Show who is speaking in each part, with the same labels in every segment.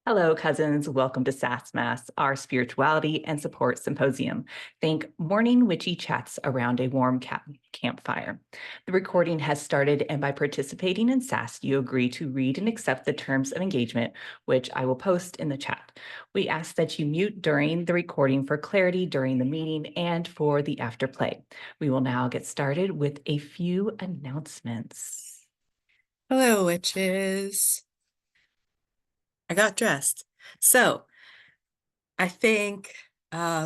Speaker 1: Hello, cousins. Welcome to SASS Mass, our spirituality and support symposium. Think morning witchy chats around a warm campfire. The recording has started, and by participating in SASS, you agree to read and accept the terms of engagement, which I will post in the chat. We ask that you mute during the recording for clarity during the meeting and for the afterplay. We will now get started with a few announcements.
Speaker 2: Hello, witches. I got dressed. So I think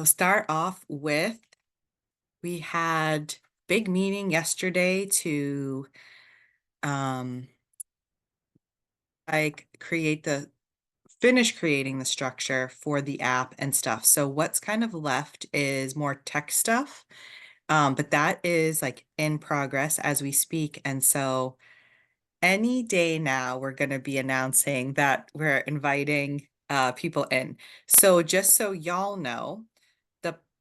Speaker 2: start off with we had big meeting yesterday to um like finish creating the structure for the app and stuff. So what's kind of left is more tech stuff. But that is like in progress as we speak. And so any day now, we're going to be announcing that we're inviting people in. So just so y'all know,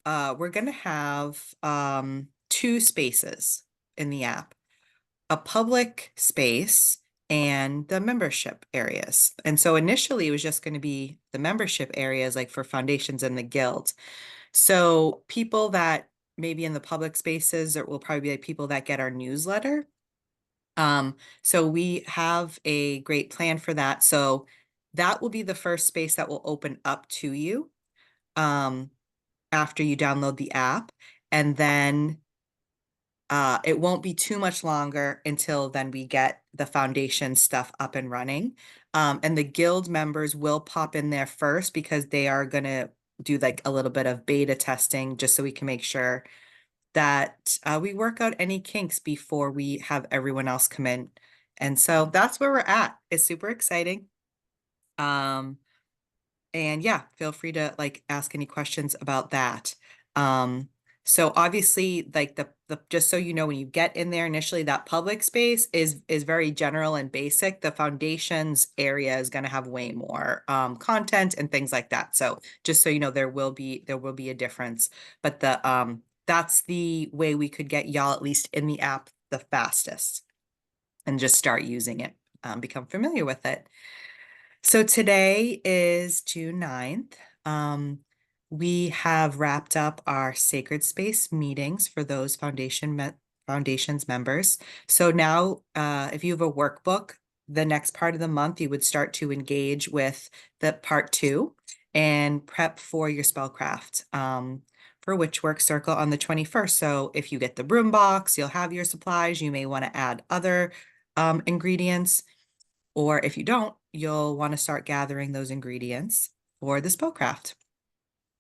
Speaker 2: we're going to have two spaces in the app, a public space and the membership areas. And so initially it was just going to be the membership areas like for foundations and the guild. So people that maybe in the public spaces, there will probably be like people that get our newsletter. So we have a great plan for that. So that will be the first space that will open up to you after you download the app. And then it won't be too much longer until then we get the foundation stuff up and running. And the guild members will pop in there first because they are going to do like a little bit of beta testing just so we can make sure that we work out any kinks before we have everyone else come in. And so that's where we're at. It's super exciting. Um, and yeah, feel free to like ask any questions about that. So obviously, like the just so you know, when you get in there initially, that public space is very general and basic. The foundations area is going to have way more content and things like that. So just so you know, there will be a difference. But that's the way we could get y'all at least in the app the fastest and just start using it, become familiar with it. So today is June 9th. We have wrapped up our sacred space meetings for those foundations members. So now, if you have a workbook, the next part of the month, you would start to engage with the part 2 and prep for your spellcraft. For Witchwork Circle on the 21st. So if you get the broom box, you'll have your supplies. You may want to add other ingredients. Or if you don't, you'll want to start gathering those ingredients for the spellcraft.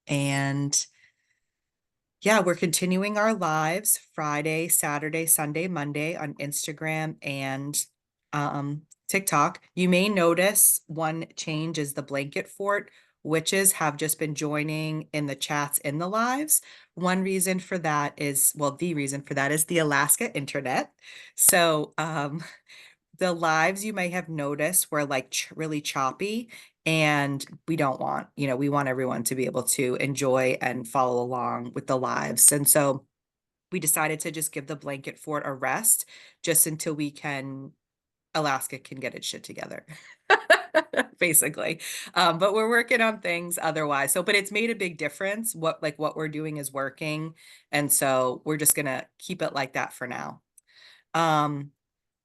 Speaker 2: And yeah, we're continuing our lives Friday, Saturday, Sunday, Monday on Instagram and TikTok. You may notice one change is the blanket fort. Witches have just been joining in the chats in the lives. One reason for that is, well, the reason for that is the Alaska internet. So the lives you may have noticed were like really choppy, and we don't want, we want everyone to be able to enjoy and follow along with the lives. And so we decided to just give the blanket fort a rest just until Alaska can get its shit together. Basically. But we're working on things otherwise. So, but it's made a big difference. What we're doing is working. And so we're just gonna keep it like that for now. And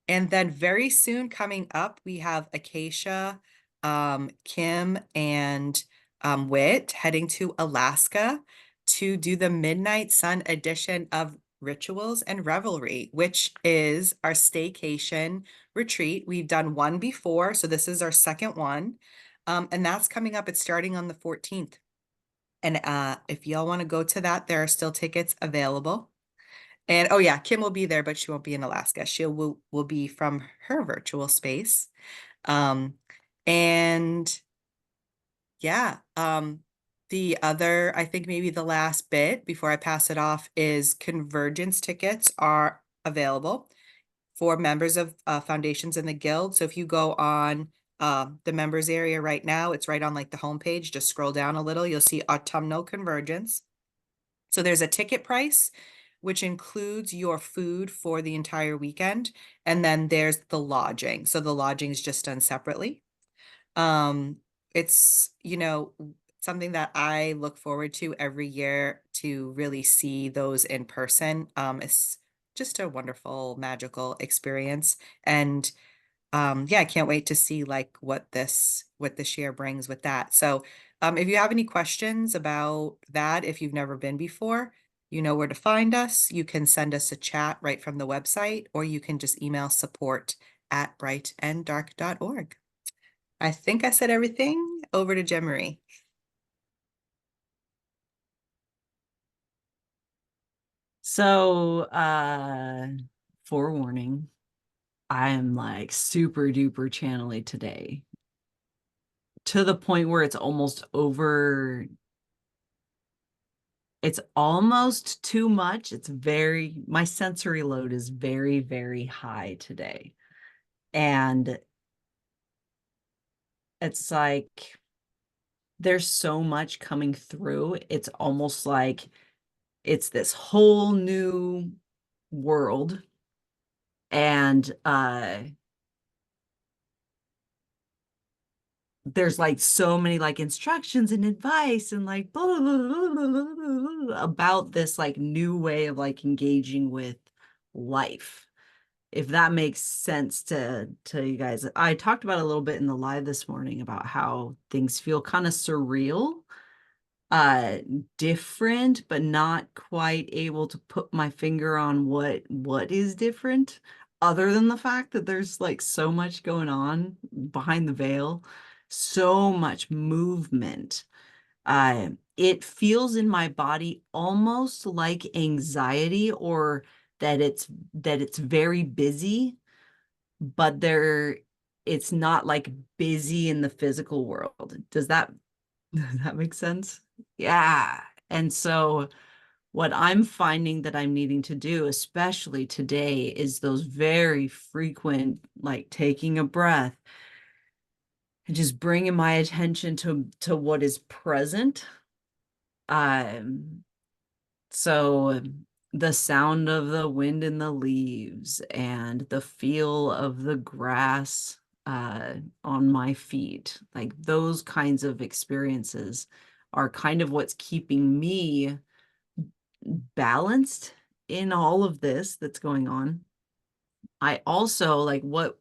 Speaker 2: then very soon coming up, we have Acacia, Kim, and Wit heading to Alaska to do the Midnight Sun edition of Rituals and Revelry, which is our staycation retreat. We've done one before, so this is our second one. And that's coming up. It's starting on the 14th. And if y'all want to go to that, there are still tickets available. And oh yeah, Kim will be there, but she won't be in Alaska. She will be from her virtual space. Um, and yeah, the other, I think maybe the last bit before I pass it off is convergence tickets are available for members of foundations in the guild. So if you go on the members area right now, it's right on like the homepage. Just scroll down a little, you'll see autumnal convergence. So there's a ticket price, which includes your food for the entire weekend. And then there's the lodging. So the lodging is just done separately. Um, it's, something that I look forward to every year to really see those in person. It's just a wonderful, magical experience. And yeah, I can't wait to see like what this year brings with that. So, if you have any questions about that, if you've never been before, you know where to find us. You can send us a chat right from the website, or you can just email support@brightanddark.org. I think I said everything. Over to Jemery.
Speaker 3: So, forewarning, I am like super duper channely today to the point where it's almost over. It's almost too much. My sensory load is very, very high today. And it's like there's so much coming through. It's almost like it's this whole new world. And there's like so many like instructions and advice and like blah, blah, blah, blah, blah, blah, blah, about this like new way of like engaging with life. If that makes sense to you guys. I talked about a little bit in the live this morning about how things feel kind of surreal, uh different, but not quite able to put my finger on what is different, other than the fact that there's like so much going on behind the veil, so much movement. It feels in my body almost like anxiety, or that it's very busy, but it's not like busy in the physical world. Does that make sense? Yeah. And so what I'm finding that I'm needing to do, especially today, is those very frequent, like taking a breath and just bringing my attention to what is present. Um, so the sound of the wind in the leaves and the feel of the grass on my feet, like those kinds of experiences are kind of what's keeping me balanced in all of this that's going on. I also like what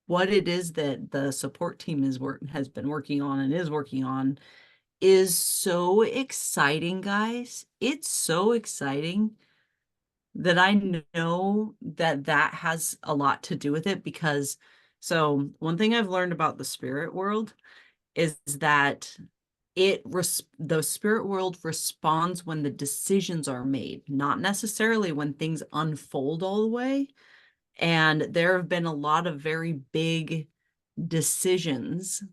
Speaker 3: it is that the support team has been working on and is working on is so exciting, guys. It's so exciting that I know that that has a lot to do with it, because so one thing I've learned about the spirit world is that the spirit world responds when the decisions are made, not necessarily when things unfold all the way. And there have been a lot of very big decisions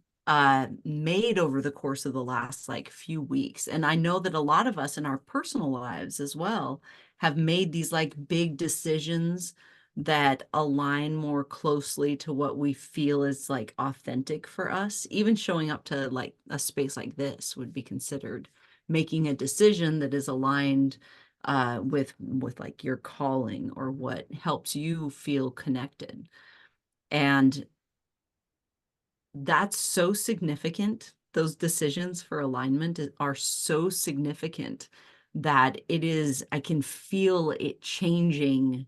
Speaker 3: made over the course of the last like few weeks. And I know that a lot of us in our personal lives as well have made these like big decisions that align more closely to what we feel is like authentic for us. Even showing up to like a space like this would be considered making a decision that is aligned with like your calling or what helps you feel connected. And that's so significant. Those decisions for alignment are so significant that I can feel it changing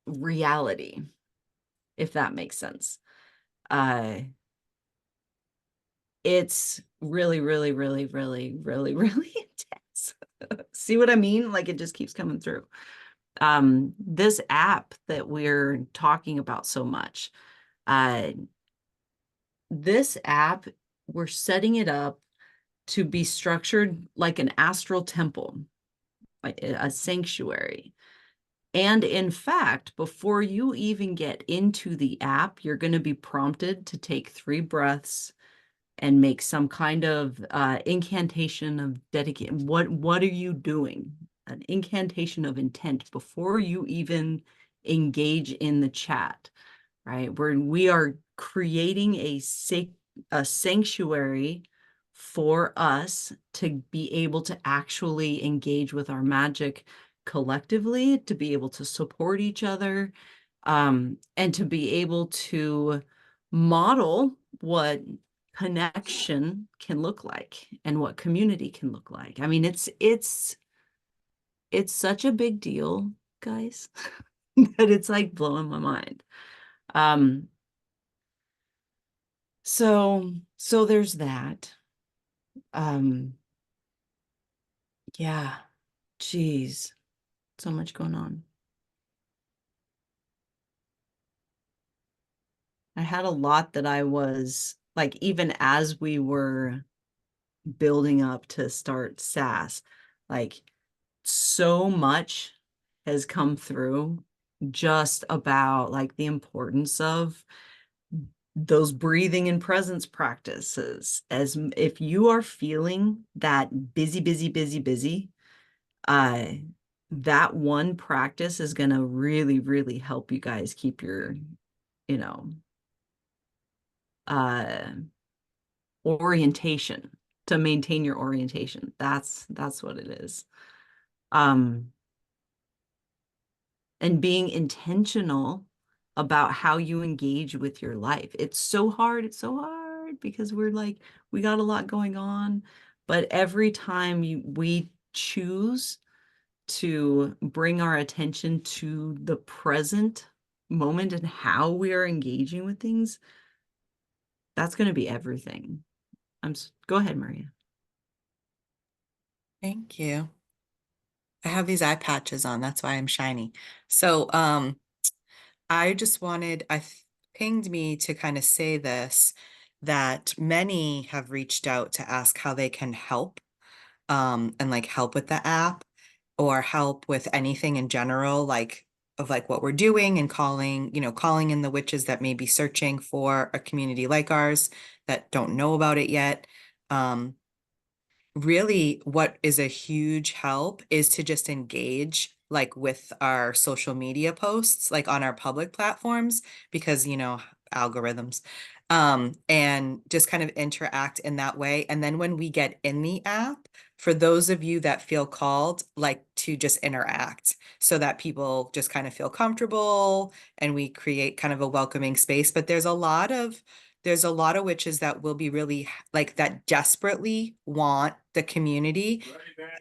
Speaker 3: reality, if that makes sense. Uh, it's really, really, really, really, really, really intense. See what I mean? Like it just keeps coming through. This app that we're talking about so much, uh, this app, we're setting it up to be structured like an astral temple, like a sanctuary. And in fact, before you even get into the app, you're going to be prompted to take 3 breaths and make some kind of incantation of dedication. What are you doing? An incantation of intent before you even engage in the chat, right? Where we are creating a sanctuary for us to be able to actually engage with our magic collectively, to be able to support each other, and to be able to model what connection can look like and what community can look like. I mean, it's such a big deal, guys, that it's like blowing my mind. Um, so there's that. Yeah, geez, so much going on. I had a lot that I was like, even as we were building up to start SASS, like so much has come through just about like the importance of those breathing and presence practices. As if you are feeling that busy, uh, that one practice is going to really, really help you guys keep your, you know, uh, orientation, to maintain your orientation. That's what it is. And being intentional about how you engage with your life. It's so hard. It's so hard because we're like, we got a lot going on. But every time we choose to bring our attention to the present moment and how we are engaging with things, that's going to be everything. Go ahead, Maria.
Speaker 2: Thank you. I have these eye patches on, that's why I'm shiny. So, I just wanted, pinged me to kind of say this, that many have reached out to ask how they can help, and like help with the app or help with anything in general, like of like what we're doing and calling, calling in the witches that may be searching for a community like ours that don't know about it yet. Really what is a huge help is to just engage like with our social media posts, like on our public platforms, because algorithms, and just kind of interact in that way. And then when we get in the app, for those of you that feel called, like to just interact so that people just kind of feel comfortable and we create kind of a welcoming space. But there's a lot of witches that will be really like that desperately want the community,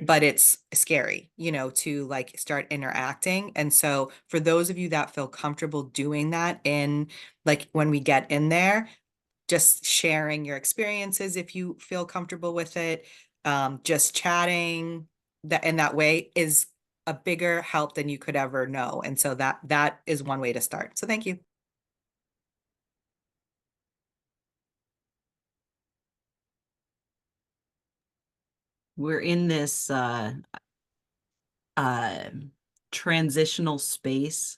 Speaker 2: but it's scary, to like start interacting. And so for those of you that feel comfortable doing that in like when we get in there, just sharing your experiences if you feel comfortable with it, just chatting that in that way is a bigger help than you could ever know. And so that is one way to start. So thank you.
Speaker 3: We're in this uh transitional space.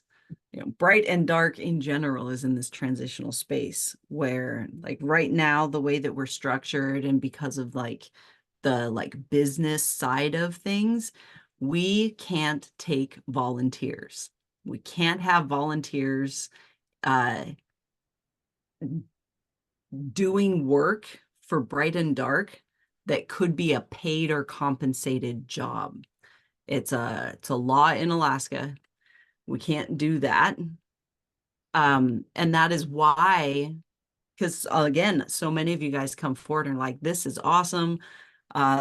Speaker 3: Bright and dark in general is in this transitional space where like right now the way that we're structured and because of like the like business side of things, we can't take volunteers. We can't have volunteers uh doing work for Bright and Dark that could be a paid or compensated job. It's a law in Alaska. We can't do that. And that is why, because again, so many of you guys come forward and like, this is awesome.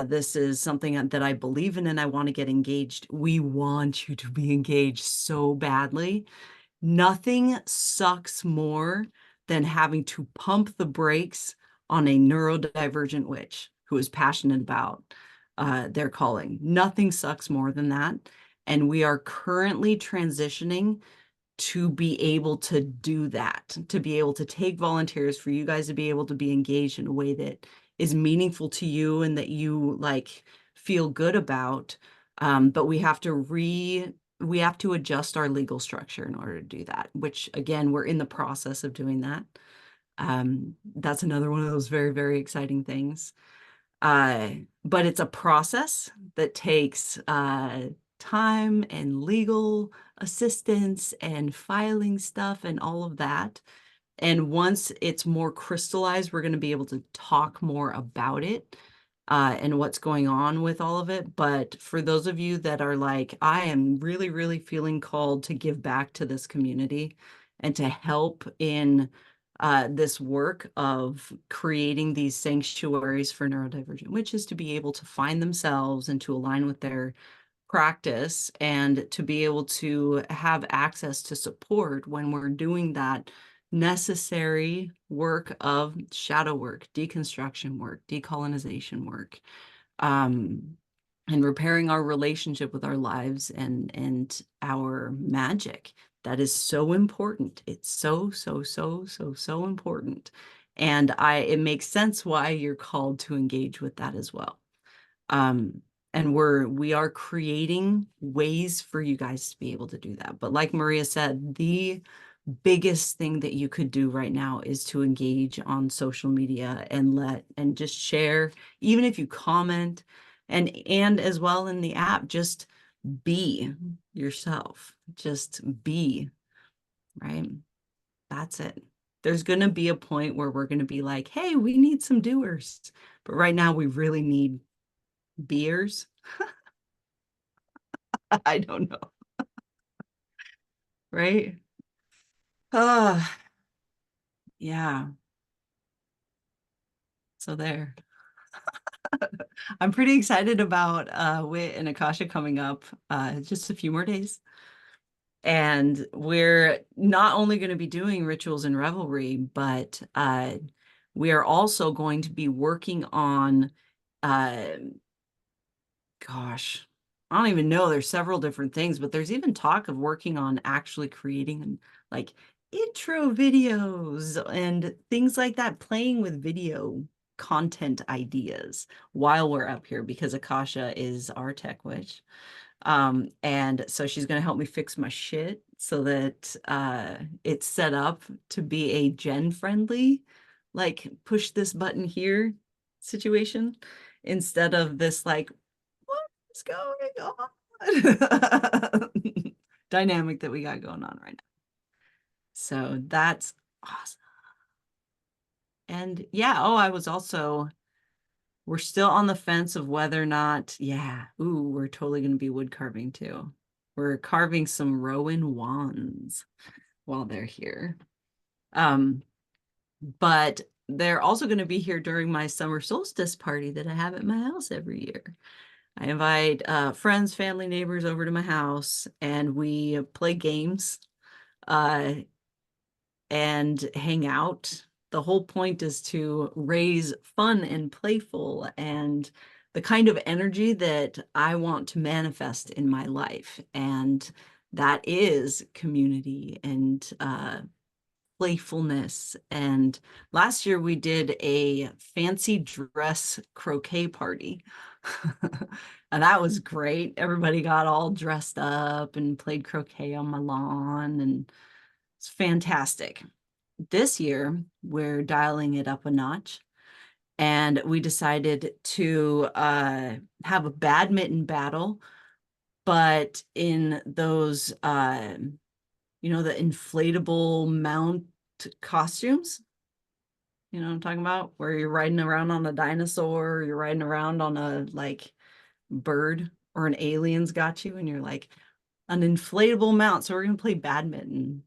Speaker 3: This is something that I believe in and I want to get engaged. We want you to be engaged so badly. Nothing sucks more than having to pump the brakes on a neurodivergent witch who is passionate about their calling. Nothing sucks more than that. And we are currently transitioning to be able to do that, to be able to take volunteers, for you guys to be able to be engaged in a way that is meaningful to you and that you like feel good about. But we have to adjust our legal structure in order to do that, which again, we're in the process of doing that. That's another one of those very, very exciting things. But it's a process that takes time and legal assistance and filing stuff and all of that. And once it's more crystallized, we're going to be able to talk more about it and what's going on with all of it. But for those of you that are like, I am really, really feeling called to give back to this community and to help in this work of creating these sanctuaries for neurodivergent witches to be able to find themselves and to align with their practice, and to be able to have access to support when we're doing that necessary work of shadow work, deconstruction work, decolonization work, um, and repairing our relationship with our lives and our magic. That is so important. It's so important. And it makes sense why you're called to engage with that as well. And we are creating ways for you guys to be able to do that. But like Maria said, the biggest thing that you could do right now is to engage on social media and just share, even if you comment, and as well in the app, just be yourself. Just be, right? That's it. There's going to be a point where we're going to be like, hey, we need some doers. But right now we really need beers. I don't know. Right? Yeah. So there. I'm pretty excited about Wit and Akasha coming up just a few more days. And we're not only going to be doing rituals and revelry, but we are also going to be working on gosh, I don't even know. There's several different things, but there's even talk of working on actually creating like intro videos and things like that, playing with video content ideas while we're up here, because Akasha is our tech witch. And so she's going to help me fix my shit so that it's set up to be a gen friendly, like push this button here situation, instead of this like, what is going on? Dynamic that we got going on right now. So that's awesome. And yeah, we're still on the fence of whether or not, we're totally going to be wood carving too. We're carving some Rowan wands while they're here. But they're also going to be here during my summer solstice party that I have at my house every year. I invite friends, family, neighbors over to my house, and we play games and hang out. The whole point is to raise fun and playful and the kind of energy that I want to manifest in my life. And that is community and playfulness. And last year we did a fancy dress croquet party. And that was great. Everybody got all dressed up and played croquet on my lawn, and it's fantastic. This year, we're dialing it up a notch, and we decided to have a badminton battle, but in those, the inflatable mount costumes. You know what I'm talking about? Where you're riding around on a dinosaur, or you're riding around on a like bird, or an alien's got you, and you're like an inflatable mount. So we're gonna play badminton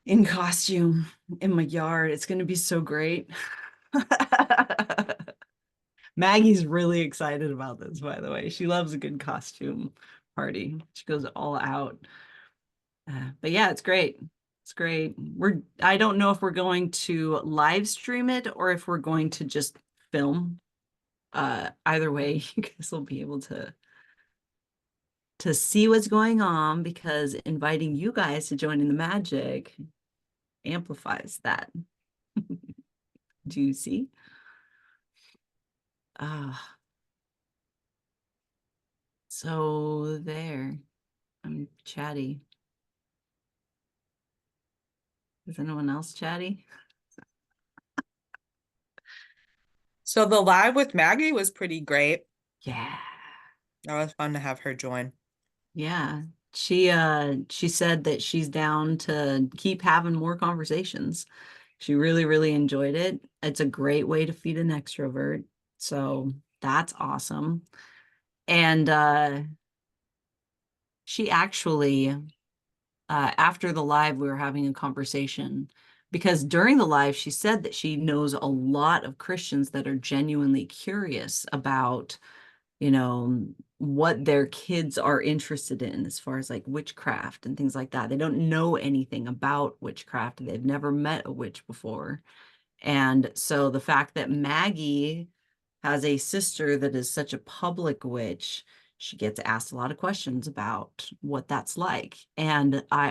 Speaker 3: in costume in my yard. It's gonna be so great. Maggie's really excited about this, by the way. She loves a good costume party. She goes all out. But yeah, it's great. It's great. I don't know if we're going to live stream it or if we're going to just film. Either way, you guys will be able to see what's going on, because inviting you guys to join in the magic amplifies that. Do you see? So there. I'm chatty. Is anyone else chatty?
Speaker 2: So the live with Maggie was pretty great.
Speaker 3: Yeah.
Speaker 2: That was fun to have her join.
Speaker 3: Yeah. She said that she's down to keep having more conversations. She really, really enjoyed it. It's a great way to feed an extrovert. So that's awesome. And she actually after the live, we were having a conversation because during the live, she said that she knows a lot of Christians that are genuinely curious about, you know, what their kids are interested in as far as like witchcraft and things like that. They don't know anything about witchcraft. They've never met a witch before. And so the fact that Maggie has a sister that is such a public witch, she gets asked a lot of questions about what that's like. And I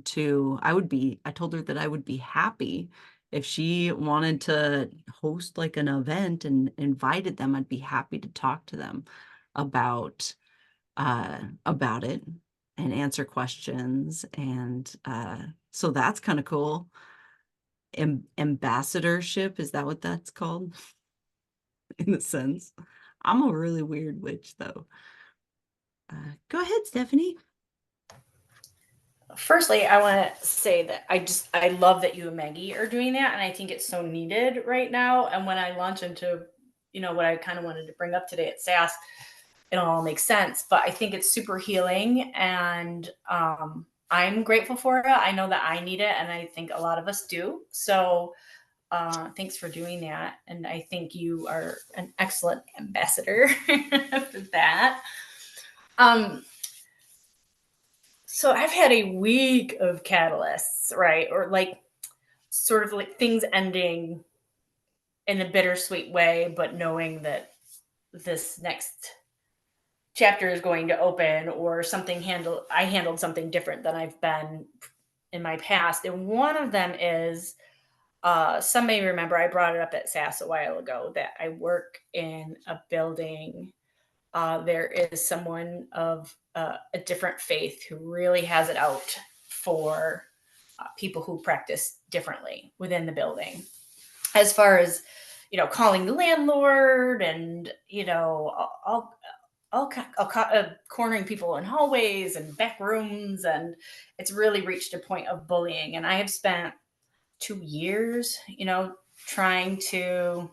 Speaker 3: told her that I would be happy if she wanted to host like an event and invited them. I'd be happy to talk to them about about it and answer questions. And so that's kind of cool. Ambassadorship, is that what that's called? In a sense. I'm a really weird witch, though. Go ahead, Stephanie.
Speaker 4: Firstly, I want to say that I love that you and Maggie are doing that, and I think it's so needed right now. And when I launch into, what I kind of wanted to bring up today at SASS, it'll all make sense. But I think it's super healing, and I'm grateful for it. I know that I need it, and I think a lot of us do. So thanks for doing that, and I think you are an excellent ambassador for that. So I've had a week of catalysts, right? Or like sort of like things ending in a bittersweet way, but knowing that this next chapter is going to open, or I handled something different than I've been in my past. And one of them is some may remember I brought it up at SASS a while ago that I work in a building. There is someone of a different faith who really has it out for people who practice differently within the building. As far as, calling the landlord and, cornering people in hallways and back rooms. And it's really reached a point of bullying. And I have spent 2 years, trying to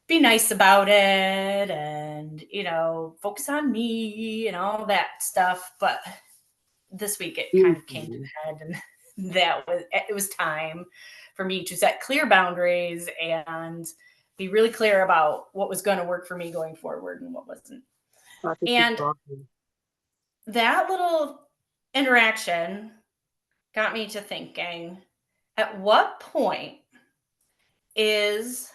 Speaker 4: be nice about it and, focus on me and all that stuff. But this week it kind of came to a head, and it was time for me to set clear boundaries and be really clear about what was going to work for me going forward and what wasn't. And that little interaction got me to thinking, at what point does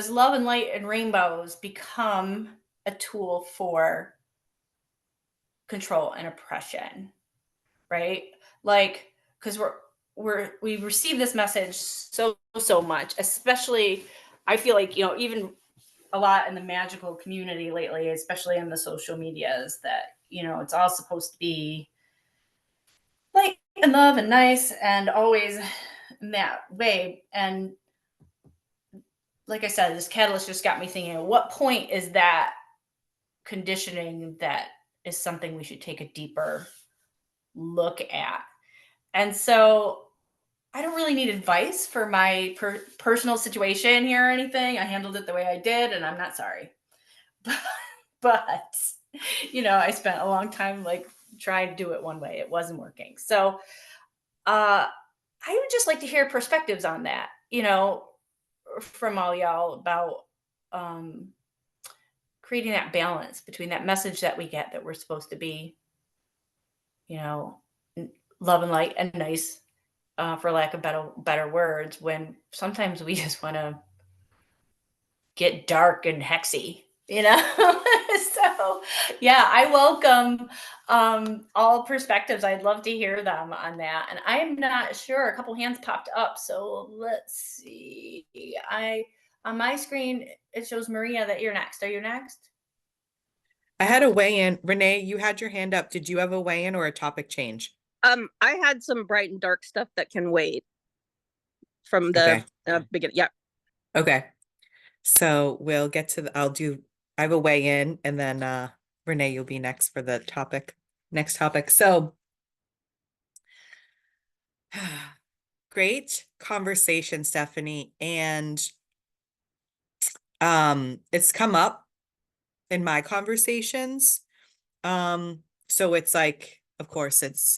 Speaker 4: love and light and rainbows become a tool for control and oppression, right? Like, because we receive this message so much, especially I feel like, even a lot in the magical community lately, especially in the social medias, that, it's all supposed to be light and love and nice and always in that way. And like I said, this catalyst just got me thinking, at what point is that conditioning that is something we should take a deeper look at? And so I don't really need advice for my personal situation here or anything. I handled it the way I did, and I'm not sorry. But I spent a long time like trying to do it one way. It wasn't working. So I would just like to hear perspectives on that, from all y'all about creating that balance between that message that we get that we're supposed to be, love and light and nice, for lack of better words, when sometimes we just want to get dark and hexy, So yeah, I welcome all perspectives. I'd love to hear them on that. And I'm not sure, a couple hands popped up, so let's see. On my screen it shows Maria that you're next. Are you next?
Speaker 2: I had a weigh-in. Renee, you had your hand up. Did you have a weigh-in or a topic change?
Speaker 5: I had some bright and dark stuff that can wait from the beginning. Yeah.
Speaker 2: Okay. So we'll get to I have a weigh-in, and then Renee, you'll be next for the next topic. So great conversation, Stephanie. And it's come up in my conversations. So it's like of course it's,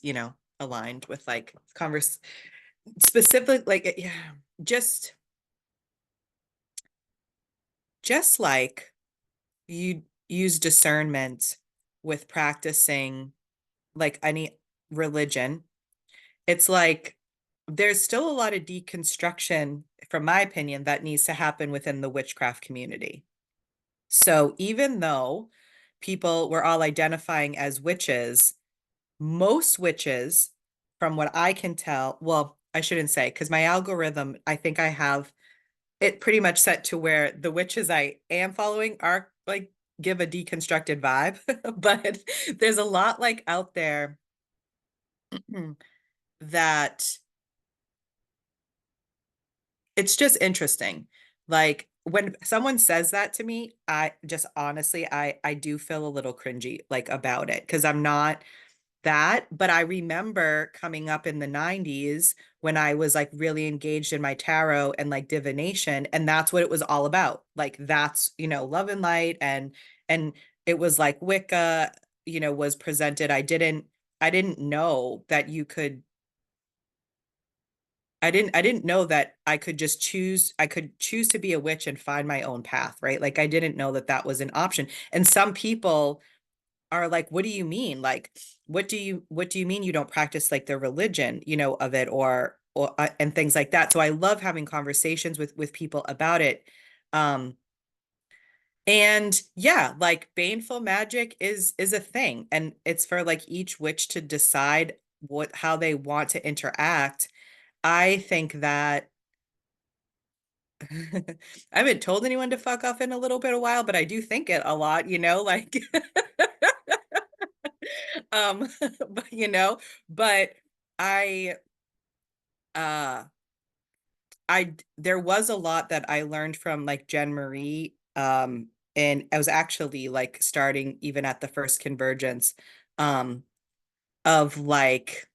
Speaker 2: aligned with like specific, like, yeah, just like you use discernment with practicing like any religion. It's like there's still a lot of deconstruction, from my opinion, that needs to happen within the witchcraft community. So even though people were all identifying as witches, most witches, from what I can tell, well, I shouldn't say, because my algorithm, I think I have it pretty much set to where the witches I am following are like give a deconstructed vibe, but there's a lot like out there that it's just interesting. Like when someone says that to me, I just honestly, I do feel a little cringy like about it, because I'm not that, but I remember coming up in the 90s when I was like really engaged in my tarot and like divination, and that's what it was all about. Like that's, love and light, and it was like Wicca, was presented. I didn't know that you could I didn't know that I could just choose to be a witch and find my own path, right? Like I didn't know that that was an option. And some people are like, what do you mean? Like, what do you mean you don't practice like the religion, of it, or and things like that. So I love having conversations with people about it. And yeah, like baneful magic is a thing, and it's for like each witch to decide how they want to interact. I think that I haven't told anyone to fuck off in a little bit of while, but I do think it a lot, like um but but I uh there was a lot that I learned from like Jen Marie, and I was actually like starting even at the first convergence, um of like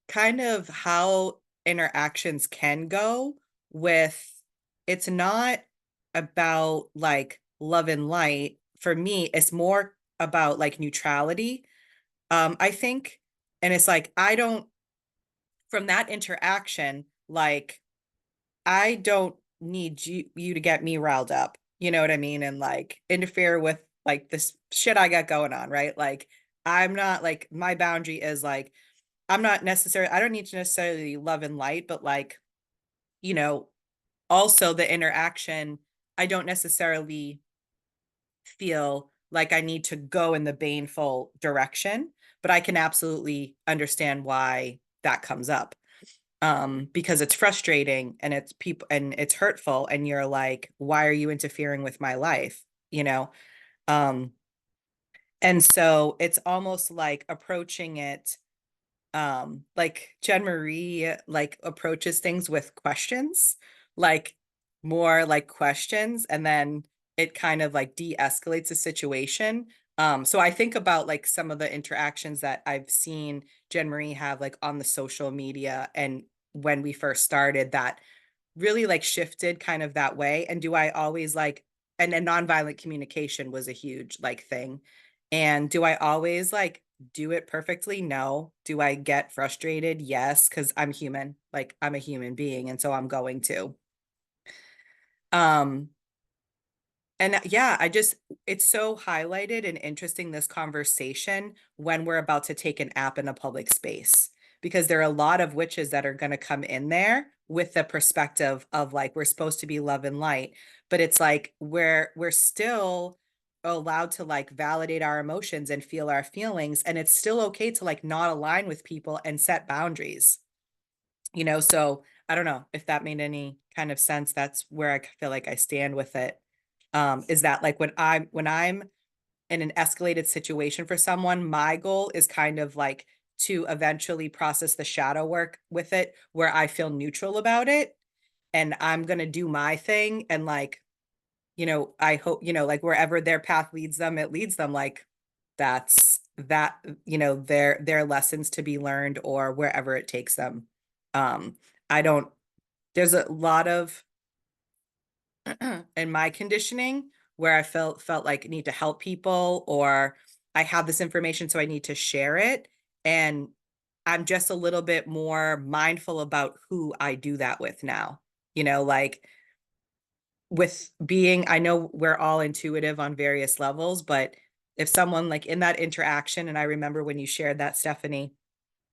Speaker 2: kind of how interactions can go with, it's not about like love and light. For me, it's more about like neutrality, I think. And it's like, I don't, from that interaction, like, I don't need you to get me riled up. You know what I mean? And like interfere with like this shit I got going on, right? Like, I'm not like, my boundary is like, I don't need to necessarily love and light, but like, you know, also the interaction, I don't necessarily feel like I need to go in the baneful direction, but I can absolutely understand why that comes up. Because it's frustrating and it's people and it's hurtful, and you're like, why are you interfering with my life? You know? Um, and so it's almost like approaching it, like Jen Marie like approaches things with questions, like more like questions, and then it kind of like de-escalates the situation. So I think about like some of the interactions that I've seen Jen Marie have like on the social media, and when we first started, that really like shifted kind of that way. And do I always like, and nonviolent communication was a huge like thing. And do I always like do it perfectly? No. Do I get frustrated? Yes, because I'm human. Like I'm a human being, and so I'm going to. Um, and yeah, it's so highlighted and interesting, this conversation, when we're about to take an app in a public space, because there are a lot of witches that are going to come in there with the perspective of like, we're supposed to be love and light, but it's like, we're still allowed to like validate our emotions and feel our feelings. And it's still okay to like not align with people and set boundaries, so I don't know if that made any kind of sense. That's where I feel like I stand with it. Is that like when I'm in an escalated situation for someone, my goal is kind of like to eventually process the shadow work with it, where I feel neutral about it, and I'm gonna do my thing, and like, I hope, like wherever their path leads them, it leads them. Like that's that, their lessons to be learned, or wherever it takes them. Um, I don't, there's a lot of in my conditioning where I felt like I need to help people, or I have this information, so I need to share it. And I'm just a little bit more mindful about who I do that with now. You know, like with being, I know we're all intuitive on various levels, but if someone like in that interaction, and I remember when you shared that, Stephanie,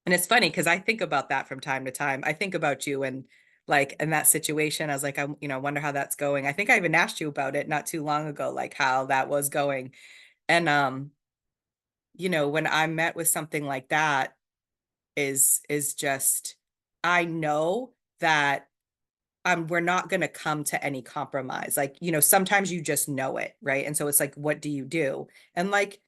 Speaker 2: and it's funny because I think about that from time to time. I think about you and like in that situation, I was like, I, you know, wonder how that's going. I think I even asked you about it not too long ago, like how that was going. And you know, when I'm met with something like that is just, I know that we're not going to come to any compromise. Like, you know, sometimes you just know it, right? And so it's like, what do you do? And like,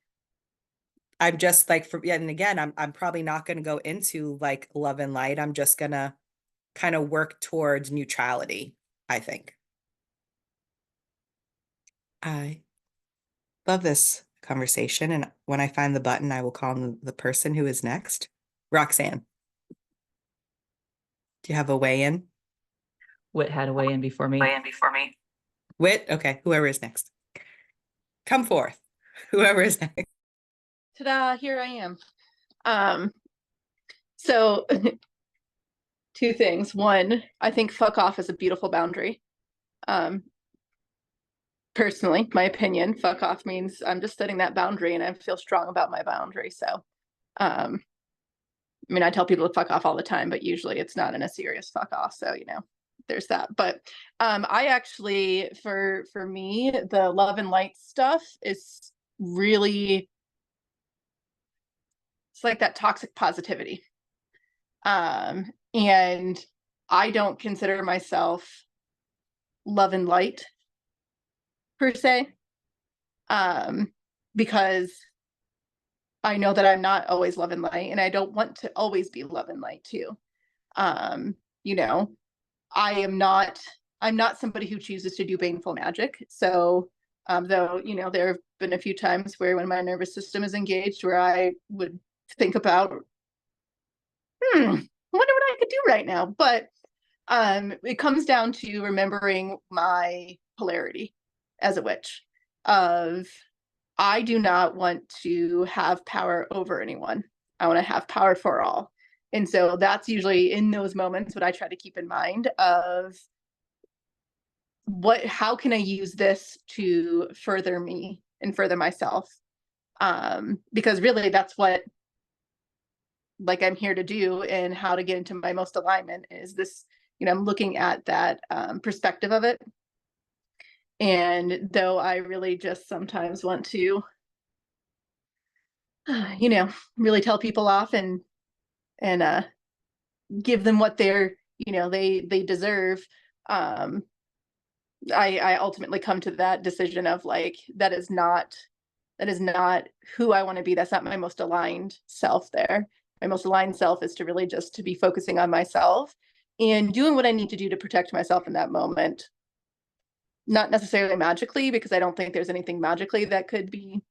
Speaker 2: I'm just like, for, and again, I'm probably not going to go into like love and light. I'm just going to kind of work towards neutrality, I think. I love this conversation. And when I find the button, I will call the person who is next. Roxanne, do you have a weigh in?
Speaker 1: Whit had a weigh in before me.
Speaker 2: Whit? Okay, whoever is next. Come forth, whoever is next.
Speaker 6: Ta-da, here I am. So two things. One, I think fuck off is a beautiful boundary. Personally, my opinion, fuck off means I'm just setting that boundary and I feel strong about my boundary. So, I mean, I tell people to fuck off all the time, but usually it's not in a serious fuck off. So, you know, there's that. But I actually, for me, the love and light stuff is really, it's like that toxic positivity. And I don't consider myself love and light per se, because I know that I'm not always love and light, and I don't want to always be love and light too. You know, I'm not somebody who chooses to do baneful magic. So, though, you know, there have been a few times where when my nervous system is engaged, where I would think about, I wonder what I could do right now. But it comes down to remembering my polarity as a witch of, I do not want to have power over anyone. I want to have power for all. And so that's usually in those moments what I try to keep in mind of how can I use this to further me and further myself? Because really that's what like I'm here to do, and how to get into my most alignment is this, you know, I'm looking at that perspective of it. And though I really just sometimes want to, you know, really tell people off and give them what they're, you know, they deserve. I ultimately come to that decision of like, that is not who I want to be. That's not my most aligned self there. My most aligned self is to really just to be focusing on myself and doing what I need to do to protect myself in that moment. Not necessarily magically, because I don't think there's anything magically that could be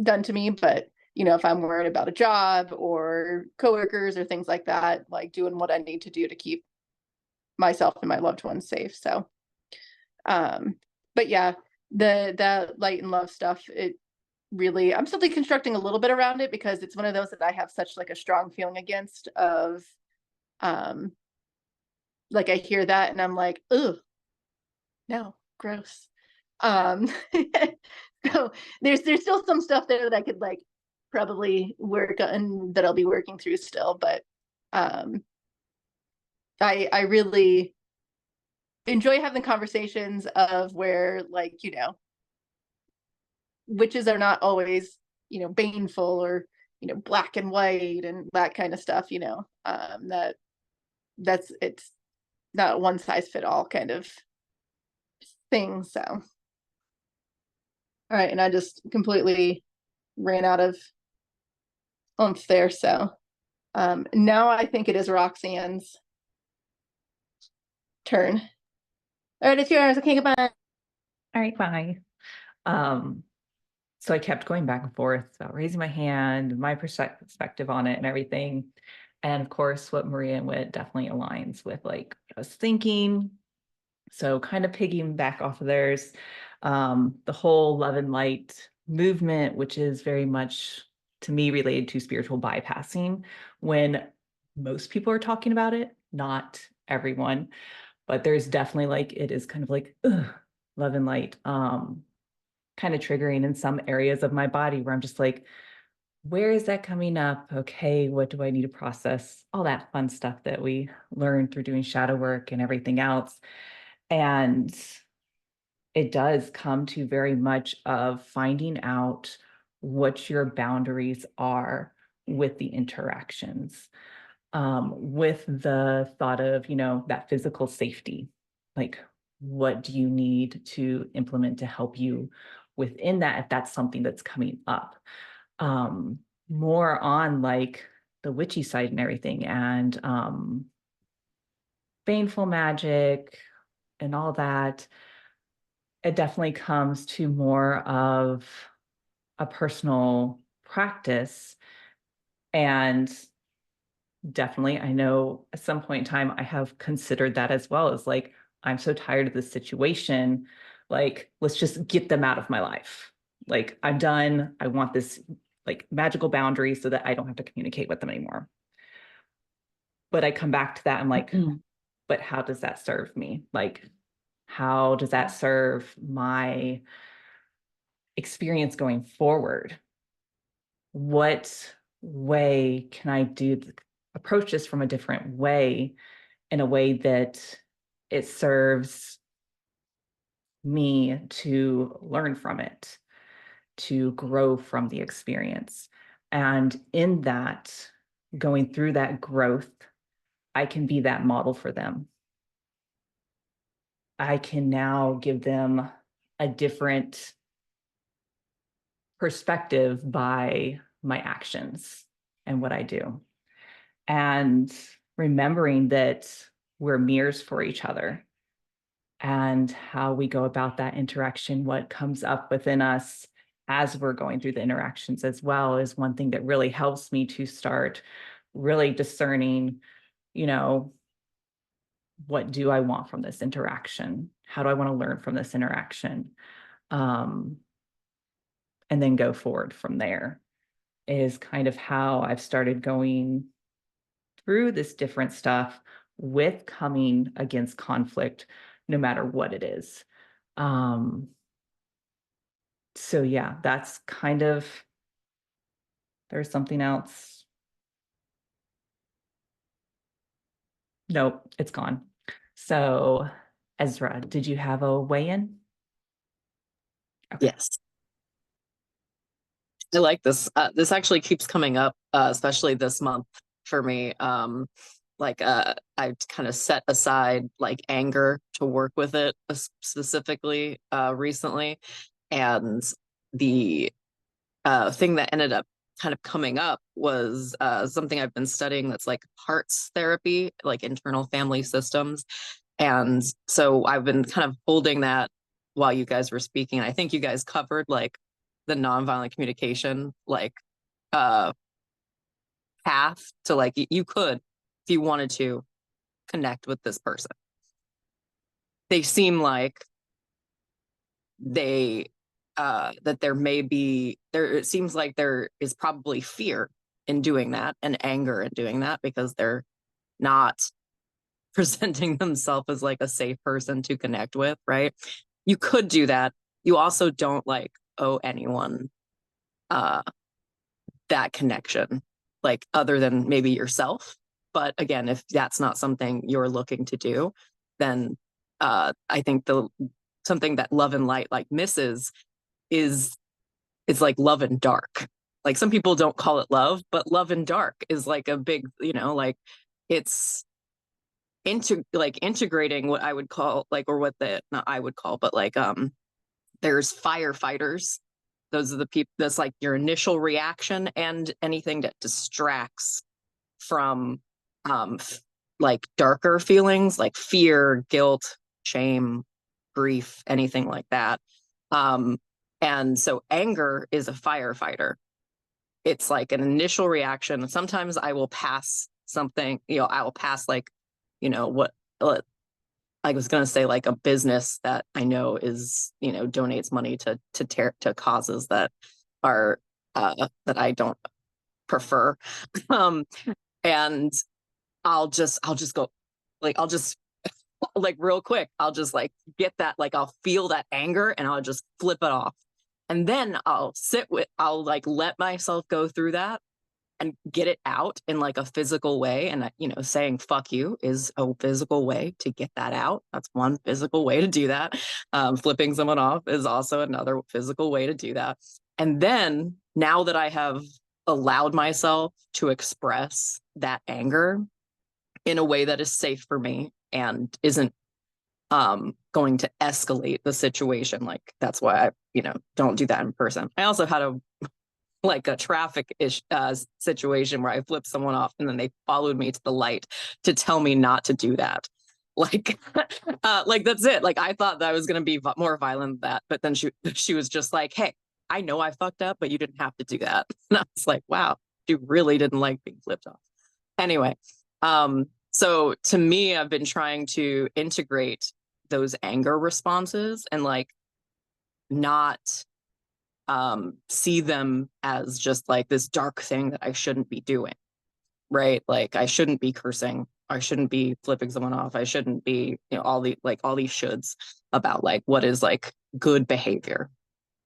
Speaker 6: done to me, but you know, if I'm worried about a job or coworkers or things like that, like doing what I need to do to keep myself and my loved ones safe. So, but yeah, the light and love stuff, it really, I'm still deconstructing a little bit around it, because it's one of those that I have such like a strong feeling against of, like I hear that and I'm like, ugh, no, gross. So there's still some stuff there that I could like probably work on, that I'll be working through still, but I really enjoy having conversations of where, like, you know, witches are not always, you know, baneful or, you know, black and white and that kind of stuff, you know, it's not one size fit all kind of thing. So, all right. And I just completely ran out of oomph there. So, now I think it is Roxanne's turn. All right, it's yours. Okay, goodbye.
Speaker 1: All right, bye. So I kept going back and forth about raising my hand, my perspective on it and everything. And of course, what Maria and Whit definitely aligns with like what I was thinking. So kind of piggying back off of theirs, the whole love and light movement, which is very much to me related to spiritual bypassing, when most people are talking about it, not everyone, but there's definitely like, it is kind of like, ugh, love and light, kind of triggering in some areas of my body where I'm just like, where is that coming up? Okay, what do I need to process? All that fun stuff that we learn through doing shadow work and everything else. And it does come to very much of finding out what your boundaries are with the interactions, with the thought of, that physical safety. Like, what do you need to implement to help you within that, if that's something that's coming up? More on like the witchy side and everything, and baneful magic and all that, it definitely comes to more of a personal practice. And definitely, I know at some point in time, I have considered that as well, as like, I'm so tired of this situation. Like, let's just get them out of my life. Like, I'm done. I want this like magical boundary so that I don't have to communicate with them anymore. But I come back to that. I'm like, but how does that serve me? Like, how does that serve my experience going forward? What way can I approach this from a different way, in a way that it serves me to learn from it, to grow from the experience? And in that, going through that growth, I can be that model for them. I can now give them a different perspective by my actions and what I do. And remembering that we're mirrors for each other, and how we go about that interaction, what comes up within us as we're going through the interactions as well, is one thing that really helps me to start really discerning, what do I want from this interaction? How do I want to learn from this interaction? And then go forward from there, is kind of how I've started going through this different stuff with coming against conflict, no matter what it is. So yeah, that's kind of, there's something else. Nope, it's gone. So Ezra, did you have a weigh-in? Okay.
Speaker 7: Yes. I like this. This actually keeps coming up, especially this month for me. I kind of set aside like anger to work with it specifically recently. And the thing that ended up kind of coming up was something I've been studying that's like hearts therapy, like internal family systems. And so I've been kind of holding that while you guys were speaking. I think you guys covered like the nonviolent communication, like path to like, you could, if you wanted to, connect with this person. They seem like that there may be it seems like there is probably fear in doing that and anger in doing that, because they're not presenting themselves as like a safe person to connect with, right? You could do that. You also don't like owe anyone that connection, like other than maybe yourself. But again, if that's not something you're looking to do, then I think something that Love and Light like misses is like love and dark. Like some people don't call it love, but love and dark is like a big, like it's integrating what I would call like, or what not I would call, but like there's firefighters. Those are the people, that's like your initial reaction, and anything that distracts from like darker feelings like fear, guilt, shame, grief, anything like that. And so anger is a firefighter. It's like an initial reaction. Sometimes I will pass something, I will pass like, what I was gonna say like a business that I know is, you know, donates money to causes that are that I don't prefer. Um, and I'll just go like I'll just like real quick, I'll just like get that, like I'll feel that anger and I'll just flip it off. And then I'll like let myself go through that and get it out in like a physical way. And, you know, saying fuck you is a physical way to get that out. That's one physical way to do that. Flipping someone off is also another physical way to do that. And then now that I have allowed myself to express that anger in a way that is safe for me and isn't going to escalate the situation, like that's why I, you know, don't do that in person. I also had a traffic situation where I flipped someone off and then they followed me to the light to tell me not to do that. Like, like that's it. Like I thought that I was going to be more violent than that, but then she was just like, "Hey, I know I fucked up, but you didn't have to do that." And I was like, "Wow, you really didn't like being flipped off." Anyway, so to me, I've been trying to integrate those anger responses and like not see them as just like this dark thing that I shouldn't be doing, right? Like I shouldn't be cursing, I shouldn't be flipping someone off, I shouldn't be, you know, all these shoulds about like what is like good behavior,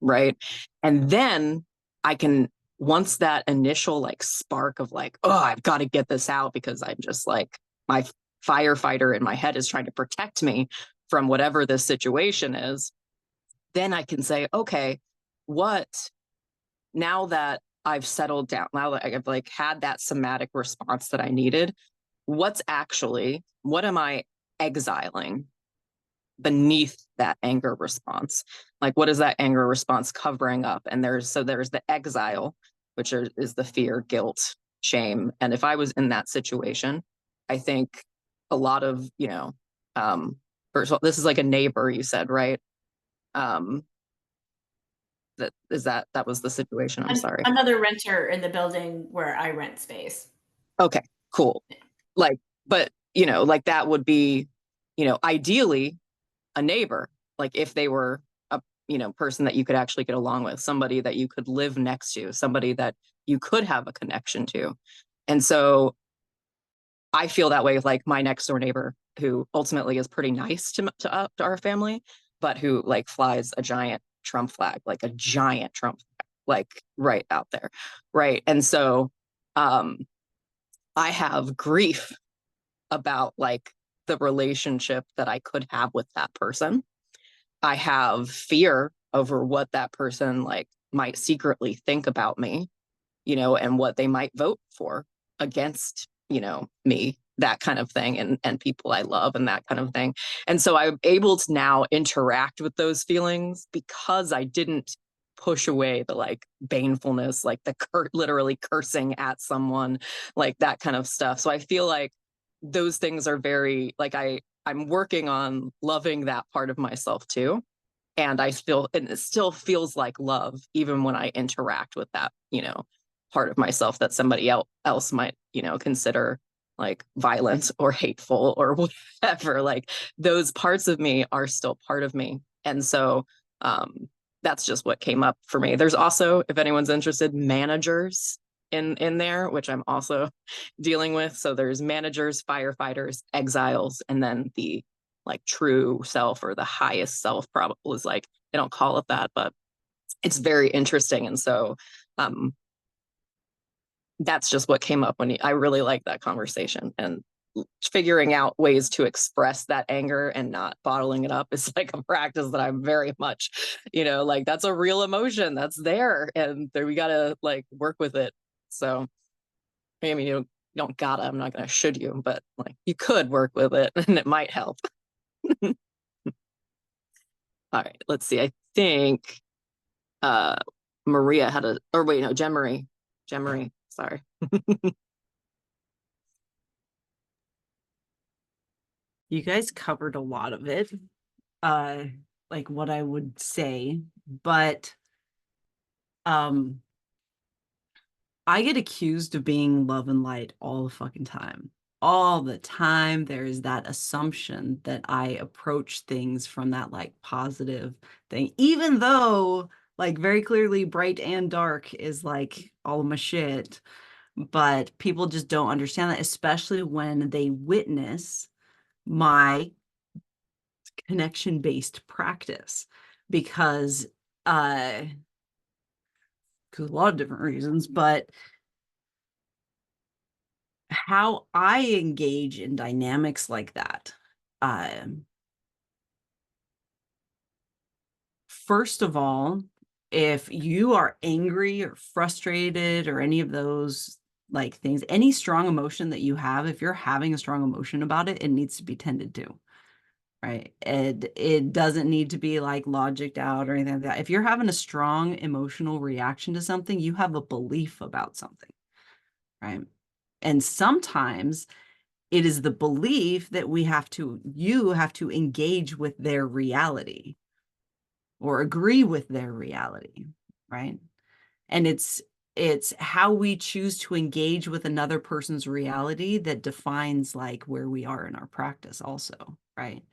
Speaker 7: right? And then I can, once that initial like spark of like, oh, I've got to get this out because I'm just like, my firefighter in my head is trying to protect me from whatever this situation is, then I can say, okay, what, now that I've settled down, now that I've like had that somatic response that I needed, what am I exiling beneath that anger response? Like, what is that anger response covering up? And there's the exile, which is the fear, guilt, shame. And if I was in that situation, I think a lot of, you know, first of all, this is like a neighbor, you said, right? That was the situation. I'm sorry.
Speaker 4: Another renter in the building where I rent space.
Speaker 7: Okay, cool. Like, but you know, like that would be, you know, ideally a neighbor, like if they were a, you know, person that you could actually get along with, somebody that you could live next to, somebody that you could have a connection to. And so I feel that way with like my next door neighbor, who ultimately is pretty nice to our family, but who like flies a giant Trump flag, like a giant Trump flag, like right out there, right? And so I have grief about like the relationship that I could have with that person. I have fear over what that person like might secretly think about me, you know, and what they might vote for against, you know, me, that kind of thing, and people I love and that kind of thing. And so I'm able to now interact with those feelings because I didn't push away the like banefulness, like the literally cursing at someone, like that kind of stuff. So I feel like those things are very like I'm working on loving that part of myself too. And it still feels like love even when I interact with that, you know, part of myself that somebody else might, you know, consider like violent or hateful or whatever. Like those parts of me are still part of me. And so that's just what came up for me. There's also, if anyone's interested, managers in there, which I'm also dealing with. So there's managers, firefighters, exiles, and then the like true self or the highest self probably is like, they don't call it that, but it's very interesting. And so that's just what came up when I really like that conversation, and figuring out ways to express that anger and not bottling it up is like a practice that I'm very much, you know, like that's a real emotion that's there, and we gotta like work with it. So I mean, you don't gotta, I'm not gonna should you, but like you could work with it and it might help. All right, let's see. I think Maria had or wait, no, Jen Marie, sorry.
Speaker 3: You guys covered a lot of it, like what I would say, but I get accused of being love and light all the fucking time. all the time there's that assumption that I approach things from that like positive thing, even though like very clearly bright and dark is like all of my shit. But people just don't understand that, especially when they witness my connection-based practice, because a lot of different reasons, but how I engage in dynamics like that. First of all, if you are angry or frustrated or any of those like things, any strong emotion that you have, if you're having a strong emotion about it, it needs to be tended to, right? It doesn't need to be like logicked out or anything like that. If you're having a strong emotional reaction to something, you have a belief about something, right? And sometimes it is the belief that you have to engage with their reality or agree with their reality, right? And it's how we choose to engage with another person's reality that defines like where we are in our practice also, right?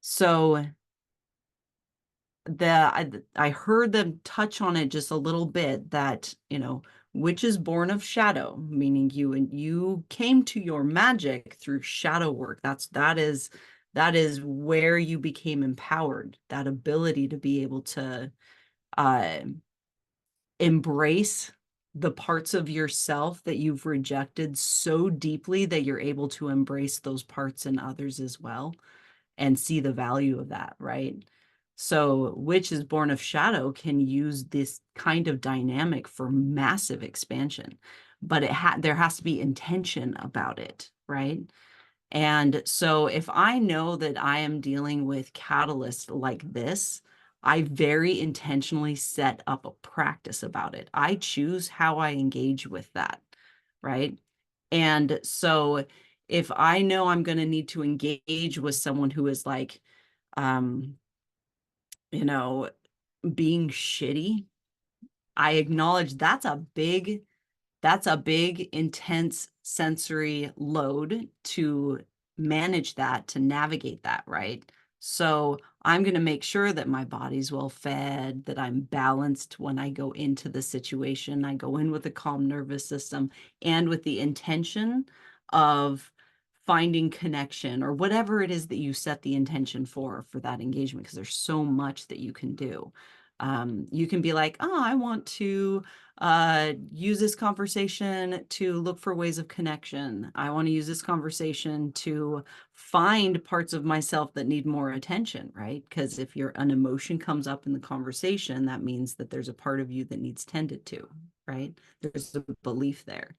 Speaker 3: So I heard them touch on it just a little bit, that, you know, which is born of shadow, meaning you came to your magic through shadow work. That is where you became empowered, that ability to be able to embrace the parts of yourself that you've rejected so deeply that you're able to embrace those parts in others as well and see the value of that, right? So which is born of shadow can use this kind of dynamic for massive expansion, but there has to be intention about it, right? And so if I know that I am dealing with catalysts like this, I very intentionally set up a practice about it. I choose how I engage with that, right? And so if I know I'm going to need to engage with someone who is like, you know, being shitty, I acknowledge that's a big, intense sensory load to manage that, to navigate that, right? So I'm going to make sure that my body's well fed, that I'm balanced when I go into the situation. I go in with a calm nervous system and with the intention of finding connection or whatever it is that you set the intention for that engagement, because there's so much that you can do. You can be like, oh, I want to use this conversation to look for ways of connection. I want to use this conversation to find parts of myself that need more attention, right? Because if an emotion comes up in the conversation, that means that there's a part of you that needs tended to, right? There's a belief there,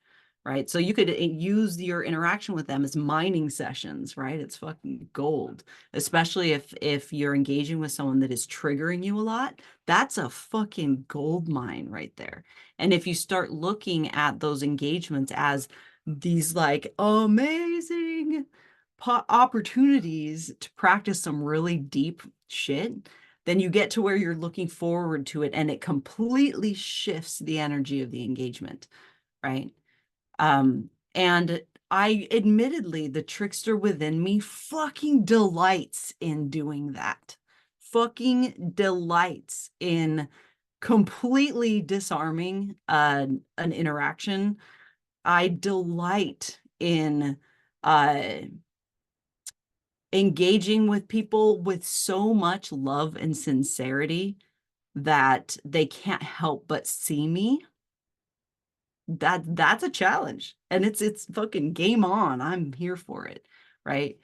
Speaker 3: right? So you could use your interaction with them as mining sessions, right? It's fucking gold, especially if you're engaging with someone that is triggering you a lot. That's a fucking gold mine right there. And if you start looking at those engagements as these like amazing opportunities to practice some really deep shit, then you get to where you're looking forward to it and it completely shifts the energy of the engagement, right? And I admittedly, the trickster within me fucking delights in doing that. Fucking delights in completely disarming an interaction. I delight in engaging with people with so much love and sincerity that they can't help but see me. That's a challenge, and it's fucking game on. I'm here for it, right?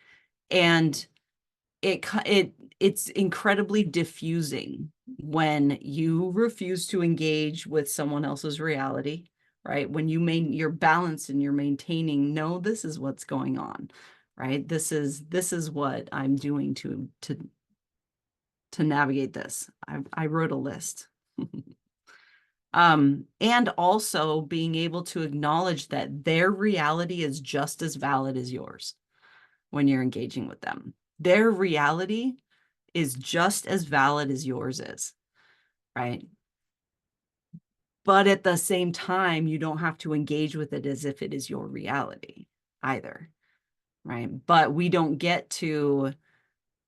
Speaker 3: And it's incredibly diffusing when you refuse to engage with someone else's reality, right? When you're balanced and you're maintaining, no, this is what's going on, right? This is what I'm doing to navigate this. I wrote a list. And also being able to acknowledge that their reality is just as valid as yours when you're engaging with them. Their reality is just as valid as yours is, right? But at the same time, you don't have to engage with it as if it is your reality either, right? But we don't get to,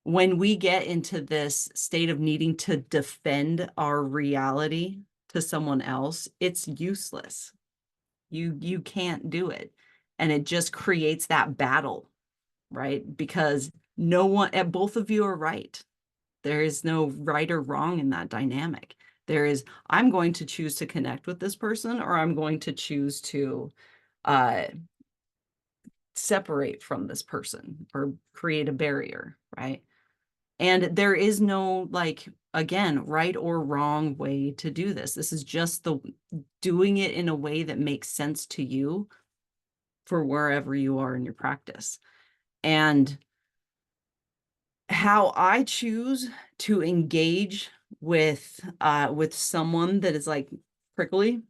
Speaker 3: when we get into this state of needing to defend our reality to someone else, it's useless. You can't do it. And it just creates that battle, right? Because no one, both of you are right. There is no right or wrong in that dynamic. There is, I'm going to choose to connect with this person, or I'm going to choose to separate from this person or create a barrier, right? And there is no, like, again, right or wrong way to do this. This is just the doing it in a way that makes sense to you for wherever you are in your practice. And how I choose to engage with someone that is like prickly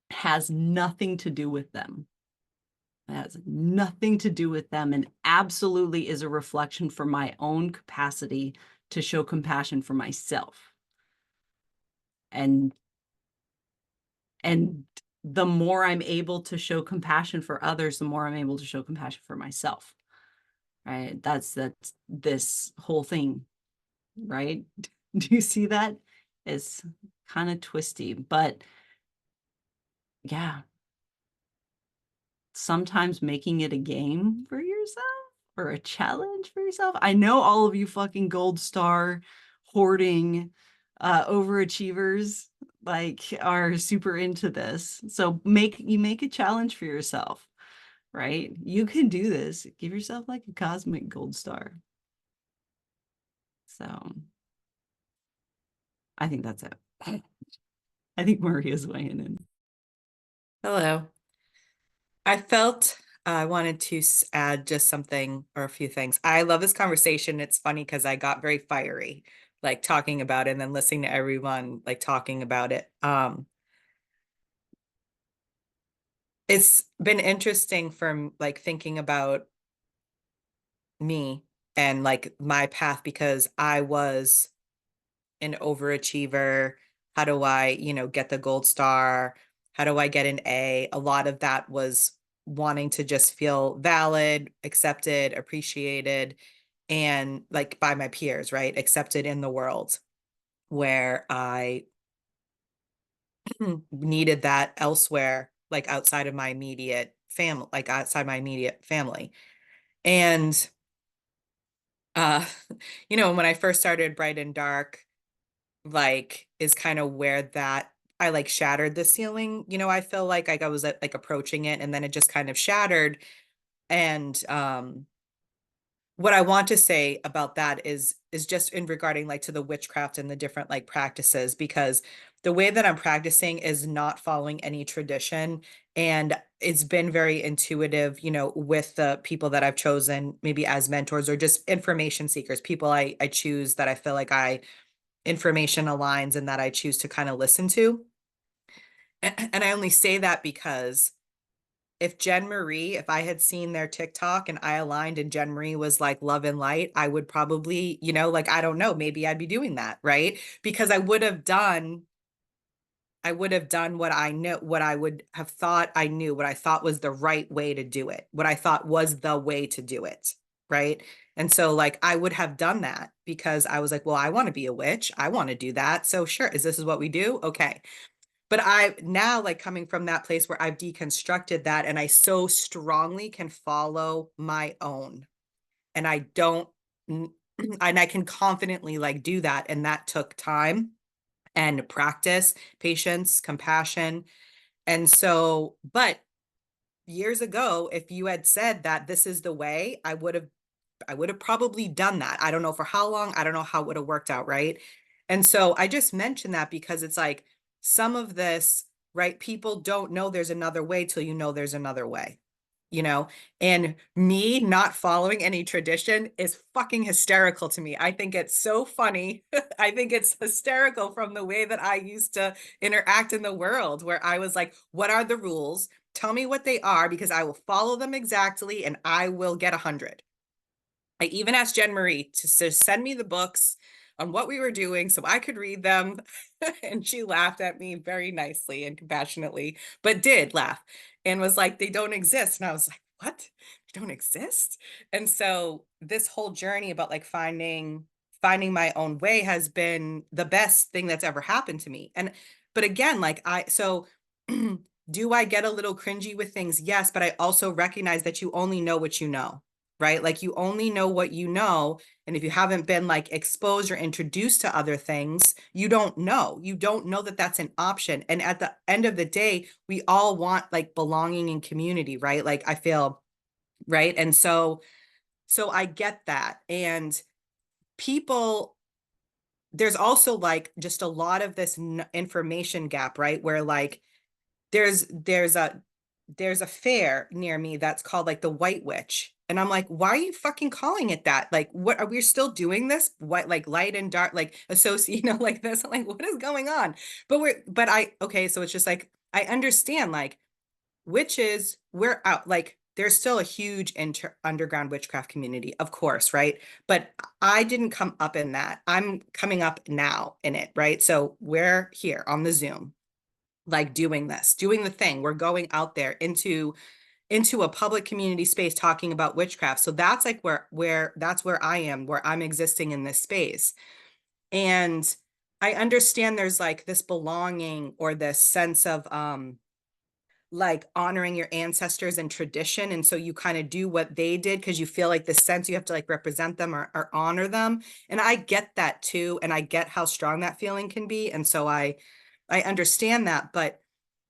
Speaker 3: has nothing to do with them. It has nothing to do with them, and absolutely is a reflection for my own capacity to show compassion for myself. And the more I'm able to show compassion for others, the more I'm able to show compassion for myself. Right? That's this whole thing, right? Do you see that? It's kind of twisty, but yeah, sometimes making it a game for yourself or a challenge for yourself. I know all of you fucking gold star hoarding overachievers like are super into this. So make a challenge for yourself, right? You can do this. Give yourself like a cosmic gold star. So I think that's it. I think Maria's weighing in.
Speaker 2: Hello. I felt I wanted to add just something or a few things. I love this conversation. It's funny because I got very fiery, like talking about it and then listening to everyone like talking about it. It's been interesting from like thinking about me and like my path because I was an overachiever. How do I, get the gold star? How do I get an A? A lot of that was wanting to just feel valid, accepted, appreciated, and like by my peers, right? Accepted in the world, where I needed that elsewhere, like outside of my immediate family, like outside my immediate family. And uh, when I first started Bright and Dark, like is kind of where that I like shattered the ceiling. I feel like I was like approaching it and then it just kind of shattered. And what I want to say about that is just in regarding like to the witchcraft and the different like practices, because the way that I'm practicing is not following any tradition, and it's been very intuitive, with the people that I've chosen maybe as mentors or just information seekers, people I choose that I feel like information aligns and that I choose to kind of listen to. And I only say that because if I had seen their TikTok and I aligned and Jen Marie was like love and light, I would probably, like, I don't know, maybe I'd be doing that, right? Because I would have done what I know, what I would have thought I knew, what I thought was the right way to do it, what I thought was the way to do it, right? And so like I would have done that because I was like, well, I want to be a witch. I want to do that. So sure, this is what we do? Okay. But I now like coming from that place where I've deconstructed that and I so strongly can follow my own. And I don't and I can confidently like do that. And that took time and practice, patience, compassion. And so, but years ago, if you had said that this is the way, I would have probably done that. I don't know for how long, I don't know how it would have worked out, right? And so I just mentioned that because it's like some of this, right? People don't know there's another way till you know there's another way. And me not following any tradition is fucking hysterical to me. I think it's so funny. I think it's hysterical from the way that I used to interact in the world, where I was like, what are the rules? Tell me what they are, because I will follow them exactly and I will get 100. I even asked Jen Marie to send me the books on what we were doing so I could read them. And she laughed at me very nicely and compassionately, but did laugh and was like, they don't exist. And I was like, what? They don't exist? And so this whole journey about like finding my own way has been the best thing that's ever happened to me. And but again, like do I get a little cringy with things? Yes, but I also recognize that you only know what you know, right? Like you only know what you know. And if you haven't been like exposed or introduced to other things, you don't know. You don't know that that's an option. And at the end of the day, we all want like belonging and community, right? Like I feel, right? And so I get that. And people, there's also like just a lot of this information gap, right? Where like there's a fair near me that's called like the White Witch. And I'm like, why are you fucking calling it that? Like, what are we still doing this? What, like light and dark, like associate, like this? I'm like, what is going on? Okay, so it's just like, I understand like witches, we're out, like there's still a huge underground witchcraft community, of course, right? But I didn't come up in that. I'm coming up now in it, right? So we're here on the Zoom, like doing the thing. We're going out there into a public community space talking about witchcraft. So that's like where that's where I am, where I'm existing in this space. And I understand there's like this belonging or this sense of like honoring your ancestors and tradition. And so you kind of do what they did because you feel like the sense you have to like represent them or honor them. And I get that too. And I get how strong that feeling can be. And so I understand that, but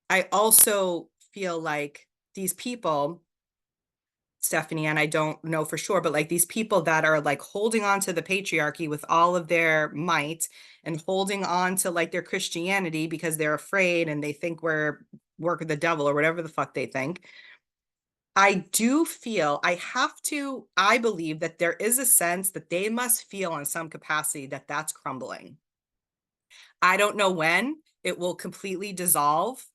Speaker 2: I also feel like these people, Stephanie, and I don't know for sure, but like these people that are like holding on to the patriarchy with all of their might and holding on to like their Christianity because they're afraid and they think we're work of the devil or whatever the fuck they think. I do feel I believe that there is a sense that they must feel in some capacity that that's crumbling. I don't know when it will completely dissolve.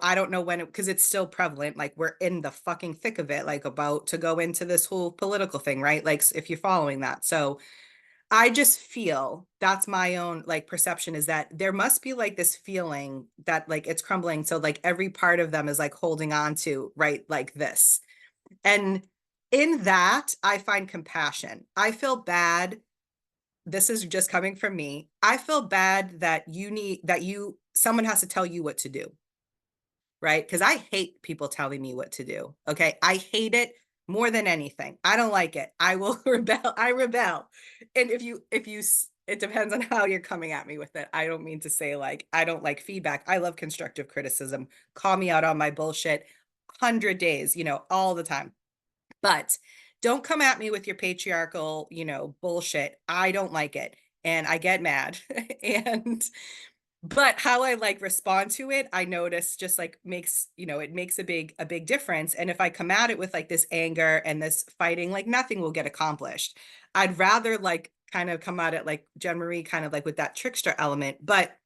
Speaker 2: I don't know when because it's still prevalent. Like we're in the fucking thick of it, like about to go into this whole political thing, right? Like if you're following that. So I just feel that's my own like perception is that there must be like this feeling that like it's crumbling. So like every part of them is like holding on to, right? Like this. And in that, I find compassion. I feel bad. This is just coming from me. I feel bad that someone has to tell you what to do, right? Because I hate people telling me what to do. Okay. I hate it more than anything. I don't like it. I will rebel. I rebel. And it depends on how you're coming at me with it. I don't mean to say like, I don't like feedback. I love constructive criticism. Call me out on my bullshit 100 days, all the time. But don't come at me with your patriarchal, bullshit. I don't like it. And I get mad. But how I like respond to it, I notice just like it makes a big difference. And if I come at it with like this anger and this fighting, like nothing will get accomplished. I'd rather like kind of come at it like Jen Marie, kind of like with that trickster element. But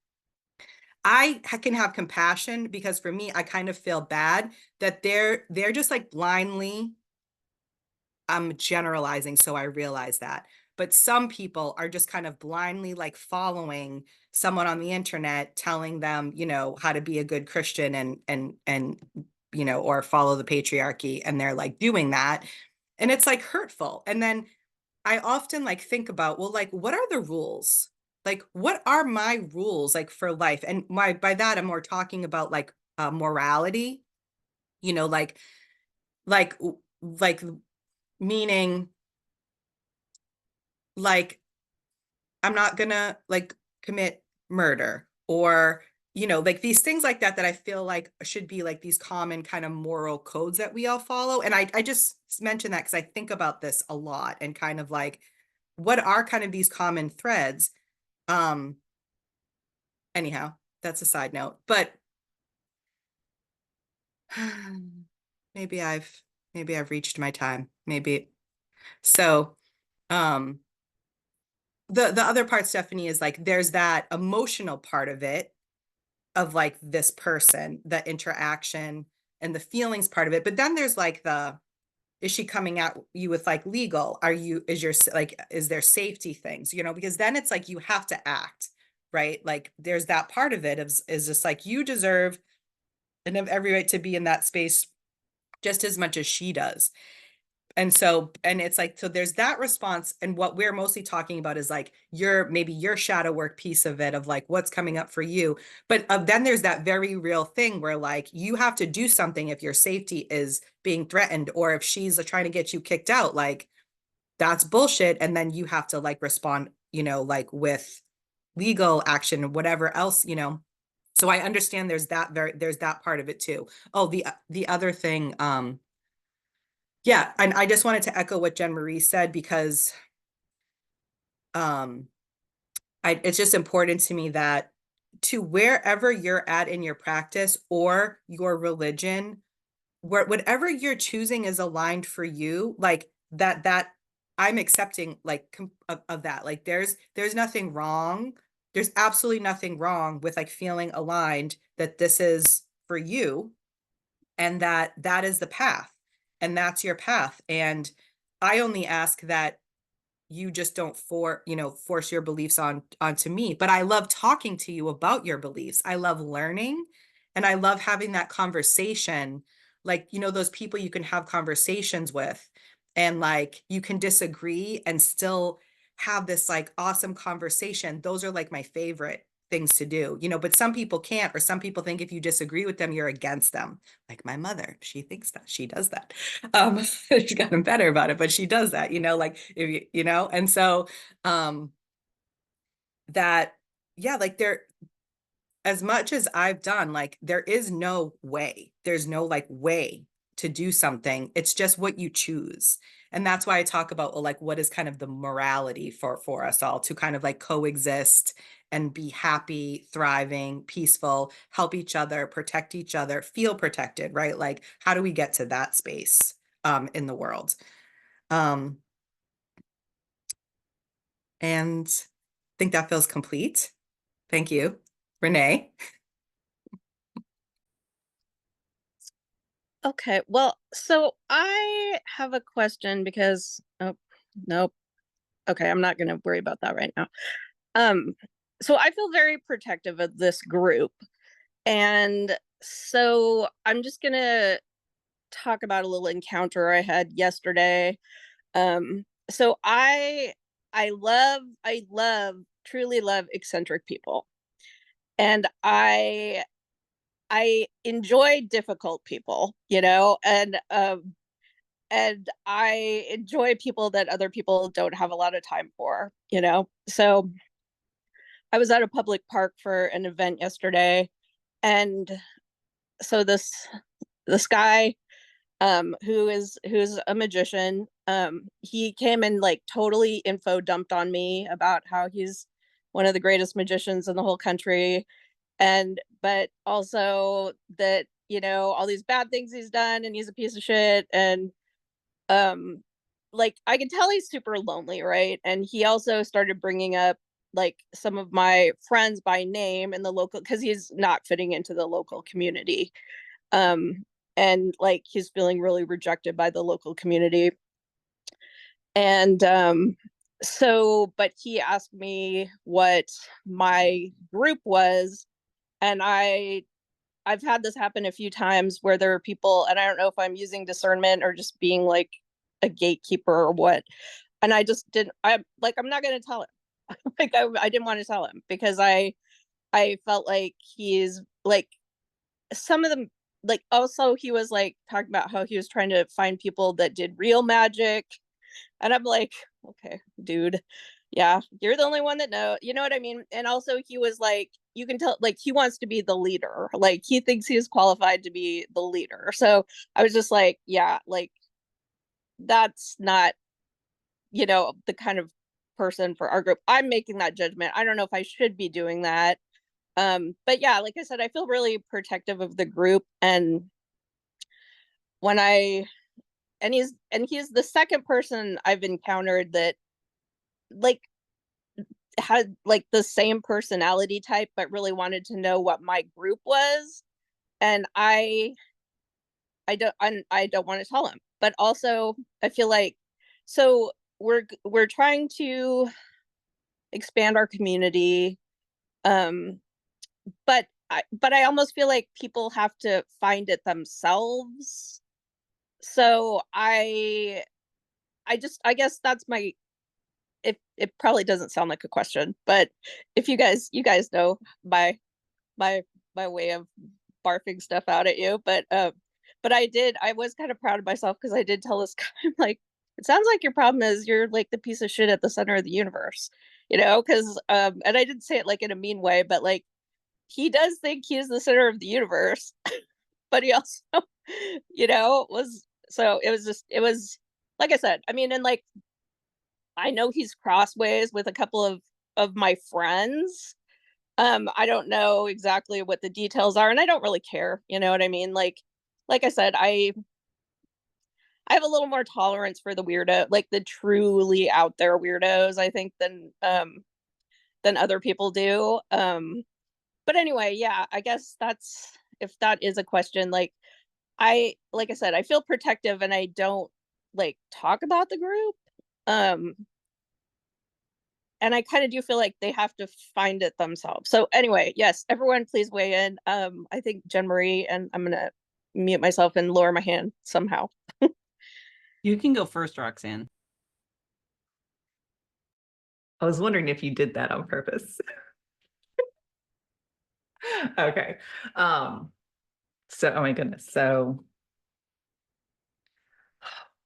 Speaker 2: I can have compassion because for me, I kind of feel bad that they're just like blindly, I'm generalizing, so I realize that. But some people are just kind of blindly like following someone on the internet telling them, how to be a good Christian and or follow the patriarchy, and they're like doing that. And it's like hurtful. And then I often like think about, well, like, what are the rules? Like, what are my rules like for life? And by that, I'm more talking about like morality, like like like meaning like I'm not gonna like commit murder or like these things like that I feel like should be like these common kind of moral codes that we all follow. And I just mentioned that because I think about this a lot and kind of like what are kind of these common threads. Anyhow, that's a side note, but maybe I've reached my time, maybe. So the other part, Stephanie, is like there's that emotional part of it, of like this person, the interaction and the feelings part of it. But then there's like is she coming at you with like legal? Is there safety things, because then it's like you have to act, right? Like there's that part of it is just like you deserve and have every right to be in that space just as much as she does. And it's like, so there's that response. And what we're mostly talking about is like maybe your shadow work piece of it, of like what's coming up for you. But then there's that very real thing where like you have to do something if your safety is being threatened, or if she's trying to get you kicked out, like that's bullshit. And then you have to like respond, like with legal action, whatever else, So I understand there's that part of it too. Oh, the other thing, yeah, and I just wanted to echo what Jen Marie said, because it's just important to me that to wherever you're at in your practice or your religion, whatever you're choosing is aligned for you, like that I'm accepting like of that. Like there's nothing wrong. There's absolutely nothing wrong with like feeling aligned that this is for you, and that is the path, and that's your path. And I only ask that you just don't force your beliefs onto me. But I love talking to you about your beliefs. I love learning, and I love having that conversation. Like, those people you can have conversations with, and like you can disagree and still have this like awesome conversation. Those are like my favorite things to do, but some people can't, or some people think if you disagree with them, you're against them. Like my mother, she thinks that, she does that. She's gotten better about it, but she does that, like if and so that, yeah, like as much as I've done, like there's no like way to do something. It's just what you choose. And that's why I talk about like what is kind of the morality for us all to kind of like coexist and be happy, thriving, peaceful, help each other, protect each other, feel protected, right? Like how do we get to that space in the world? And I think that feels complete. Thank you. Renee?
Speaker 5: Okay, well, so I have a question because, oh, nope. Okay, I'm not going to worry about that right now. So I feel very protective of this group. And so I'm just going to talk about a little encounter I had yesterday. So I love, truly love eccentric people. And I enjoy difficult people, and I enjoy people that other people don't have a lot of time for, So I was at a public park for an event yesterday, and so this guy who's a magician, he came and like totally info dumped on me about how he's one of the greatest magicians in the whole country, but also that all these bad things he's done and he's a piece of shit. And like I could tell he's super lonely, right? And he also started bringing up like some of my friends by name in the local, because he's not fitting into the local community, and like he's feeling really rejected by the local community. And but he asked me what my group was, and I've had this happen a few times where there are people, and I don't know if I'm using discernment or just being like a gatekeeper or what. And I just didn't, I'm not going to tell him. Like I didn't want to tell him because I felt like he's like, some of them, like also he was like talking about how he was trying to find people that did real magic. And I'm like, okay, dude, yeah, you're the only one that know, you know what I mean? And also he was like, you can tell, like, he wants to be the leader. Like he thinks he is qualified to be the leader. So I was just like, yeah, like that's not, the kind of person for our group. I'm making that judgment. I don't know if I should be doing that. But yeah, like I said, I feel really protective of the group. And when he's the second person I've encountered that like had like the same personality type, but really wanted to know what my group was. And I I don't want to tell him. But also I feel like, so we're trying to expand our community. But I almost feel like people have to find it themselves. So I guess that's my, it probably doesn't sound like a question, but if you guys know my my way of barfing stuff out at you, but I was kind of proud of myself because I did tell this guy, I'm like, it sounds like your problem is you're like the piece of shit at the center of the universe, because and I didn't say it like in a mean way, but like he does think he is the center of the universe, but he also, was, so it was like I said, I mean, and like I know he's crossways with a couple of my friends. I don't know exactly what the details are, and I don't really care, you know what I mean? Like I said, I have a little more tolerance for the weirdo, like the truly out there weirdos, I think, than other people do. But anyway, yeah, I guess that's, if that is a question, like I said, I feel protective and I don't like talk about the group. Um and I kind of do feel like they have to find it themselves. So anyway, yes, everyone please weigh in. I think Jen Marie, and I'm gonna mute myself and lower my hand somehow.
Speaker 3: You can go first, Roxanne.
Speaker 1: I was wondering if you did that on purpose. Okay. So, oh my goodness. So,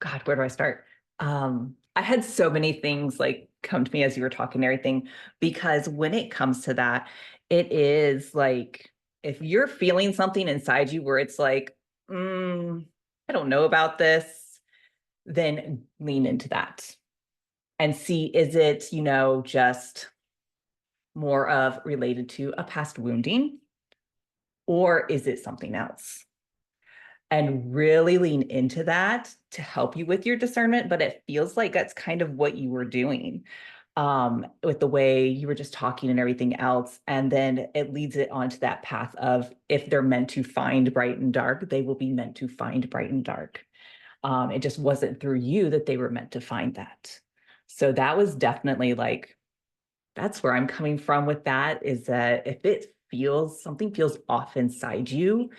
Speaker 1: God, where do I start? I had so many things like come to me as you were talking and everything, because when it comes to that, it is like, if you're feeling something inside you where it's like, I don't know about this, then lean into that and see, is it, just more of related to a past wounding, or is it something else? And really lean into that to help you with your discernment. But it feels like that's kind of what you were doing, with the way you were just talking and everything else. And then it leads it onto that path of, if they're meant to find bright and dark, they will be meant to find bright and dark. It just wasn't through you that they were meant to find that. So that was definitely like, that's where I'm coming from with that, is that if something feels off inside you,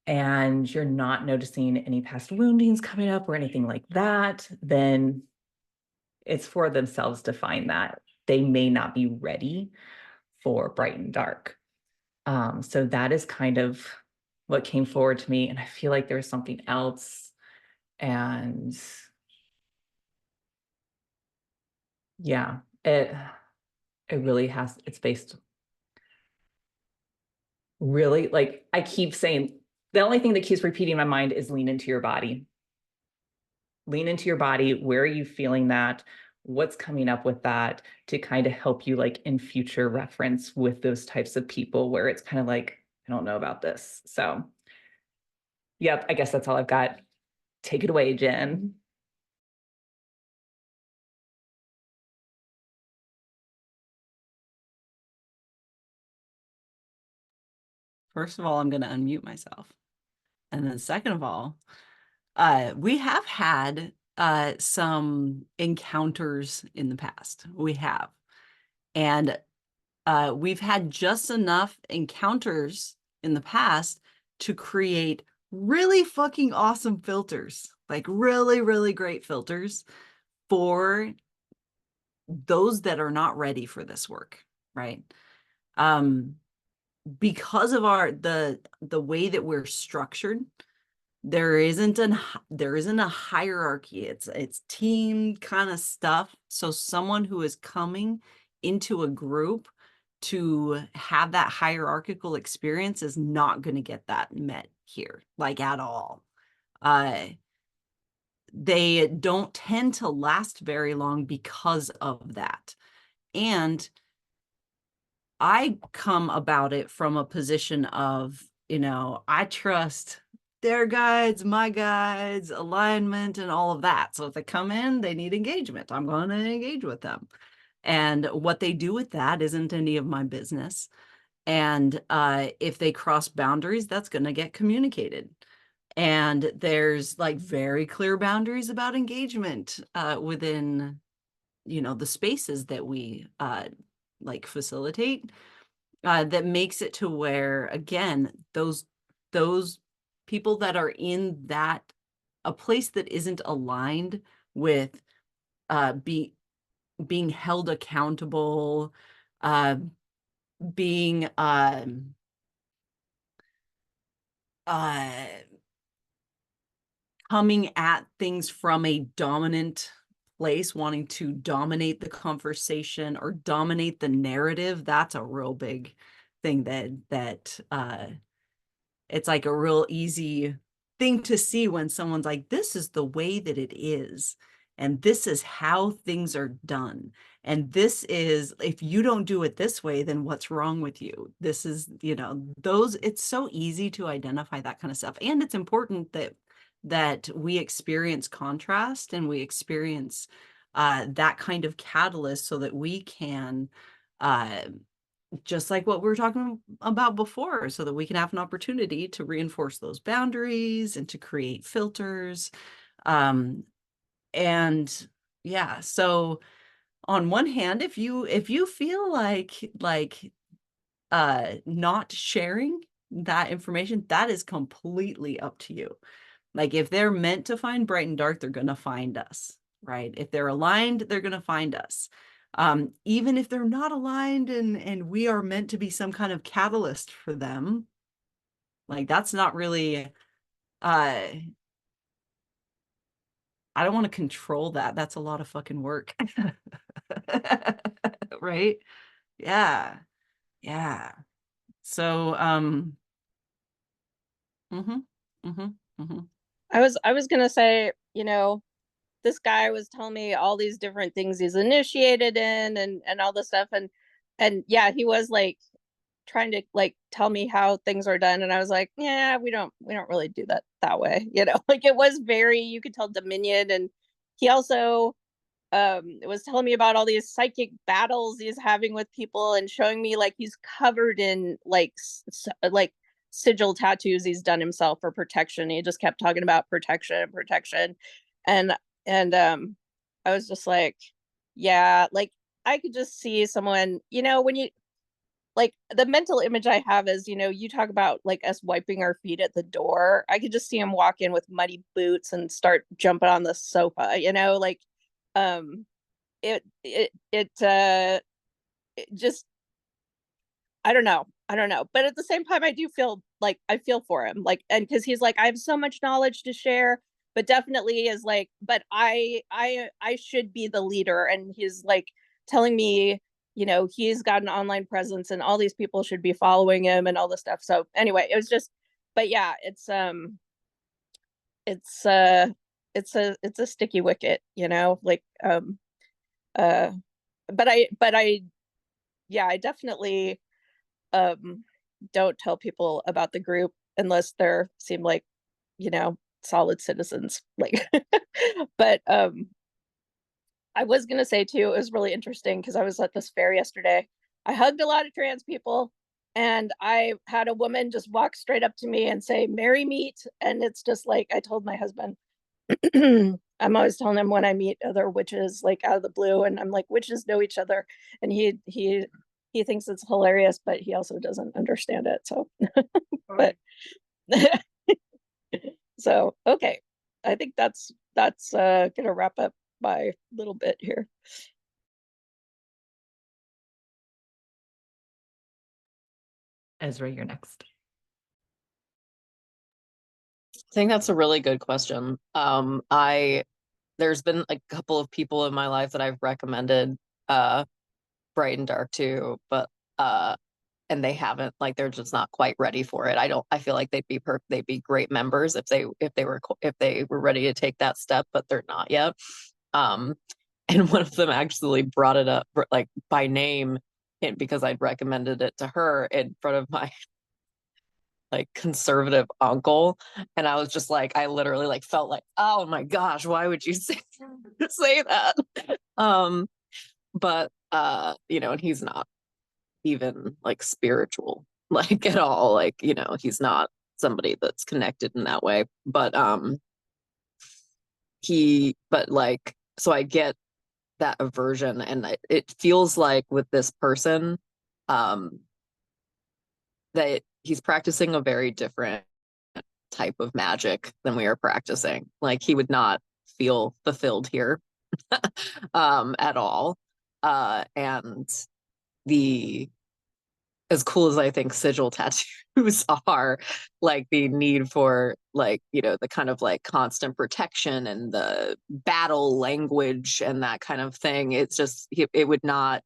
Speaker 1: and you're not noticing any past woundings coming up or anything like that, then it's for themselves to find that. They may not be ready for bright and dark. So that is kind of what came forward to me. And I feel like there's something else. And yeah, it really has, it's based really, like I keep saying, the only thing that keeps repeating in my mind is lean into your body. Lean into your body. Where are you feeling that? What's coming up with that, to kind of help you like in future reference with those types of people where it's kind of like, I don't know about this. So, yep, I guess that's all I've got. Take it away, Jen.
Speaker 3: First of all, I'm going to unmute myself. And then second of all, we have had some encounters in the past. We have. And we've had just enough encounters in the past to create really fucking awesome filters, like really, really great filters for those that are not ready for this work, right? Because of the way that we're structured, there isn't a hierarchy. It's team kind of stuff. So someone who is coming into a group to have that hierarchical experience is not going to get that met here, like at all. They don't tend to last very long because of that. And I come about it from a position of, I trust their guides, my guides, alignment, and all of that. So if they come in, they need engagement. I'm going to engage with them. And what they do with that isn't any of my business. And if they cross boundaries, that's going to get communicated. And there's like very clear boundaries about engagement within, you know, the spaces that we like facilitate, that makes it to where, again, those people that are in that, a place that isn't aligned with being held accountable, being coming at things from a dominant place, wanting to dominate the conversation or dominate the narrative. That's a real big thing that it's like a real easy thing to see when someone's like, this is the way that it is, and this is how things are done, and this is, if you don't do it this way, then what's wrong with you? This is, you know, those, it's so easy to identify that kind of stuff. And it's important that we experience contrast and we experience that kind of catalyst so that we can just like what we were talking about before, so that we can have an opportunity to reinforce those boundaries and to create filters. And yeah, so on one hand, if you feel like not sharing that information, that is completely up to you. Like if they're meant to find bright and dark, they're gonna find us, right? If they're aligned, they're gonna find us. Even if they're not aligned and we are meant to be some kind of catalyst for them, like that's not really, I don't want to control that. That's a lot of fucking work. Right? Yeah. Yeah. So, mhm, mhm, mhm.
Speaker 5: I was gonna say, you know, this guy was telling me all these different things he's initiated in and all this stuff, and yeah, he was like trying to like tell me how things are done, and I was like, yeah, we don't really do that way, you know. Like it was very, you could tell, dominion. And he also was telling me about all these psychic battles he's having with people and showing me like he's covered in like like sigil tattoos he's done himself for protection. He just kept talking about protection, and I was just like, yeah, like I could just see someone, you know, when you, like, the mental image I have is, you know, you talk about like us wiping our feet at the door. I could just see him walk in with muddy boots and start jumping on the sofa, you know, like um it just, I don't know, but at the same time I do feel like I feel for him, like, and because he's like, I have so much knowledge to share, but definitely is like, but I should be the leader. And he's like telling me, you know, he's got an online presence and all these people should be following him and all this stuff. So anyway, it was just, but yeah, it's it's a sticky wicket, you know, like uh but I yeah, I definitely don't tell people about the group unless they're seem like, you know, solid citizens, like. But I was gonna say too, it was really interesting because I was at this fair yesterday. I hugged a lot of trans people, and I had a woman just walk straight up to me and say, "Marry meet," and it's just like I told my husband, I'm always telling him when I meet other witches, like out of the blue, and I'm like, witches know each other, and he thinks it's hilarious, but he also doesn't understand it. So, but so okay, I think that's gonna wrap up my little bit here.
Speaker 1: Ezra, you're next.
Speaker 7: I think that's a really good question. There's been a couple of people in my life that I've recommended Bright and Dark to, but and they haven't, like, they're just not quite ready for it. I feel like they'd be great members if they were ready to take that step, but they're not yet. And one of them actually brought it up like by name, because I'd recommended it to her in front of my like conservative uncle, and I was just like, I literally like felt like, oh my gosh, why would you say that? But you know, and he's not even like spiritual, like at all, like, you know, he's not somebody that's connected in that way. But so I get that aversion, and it feels like with this person, that he's practicing a very different type of magic than we are practicing. Like he would not feel fulfilled here at all. And the as cool as I think sigil tattoos are, like the need for like, the kind of like constant protection and the battle language and that kind of thing, it's just it would not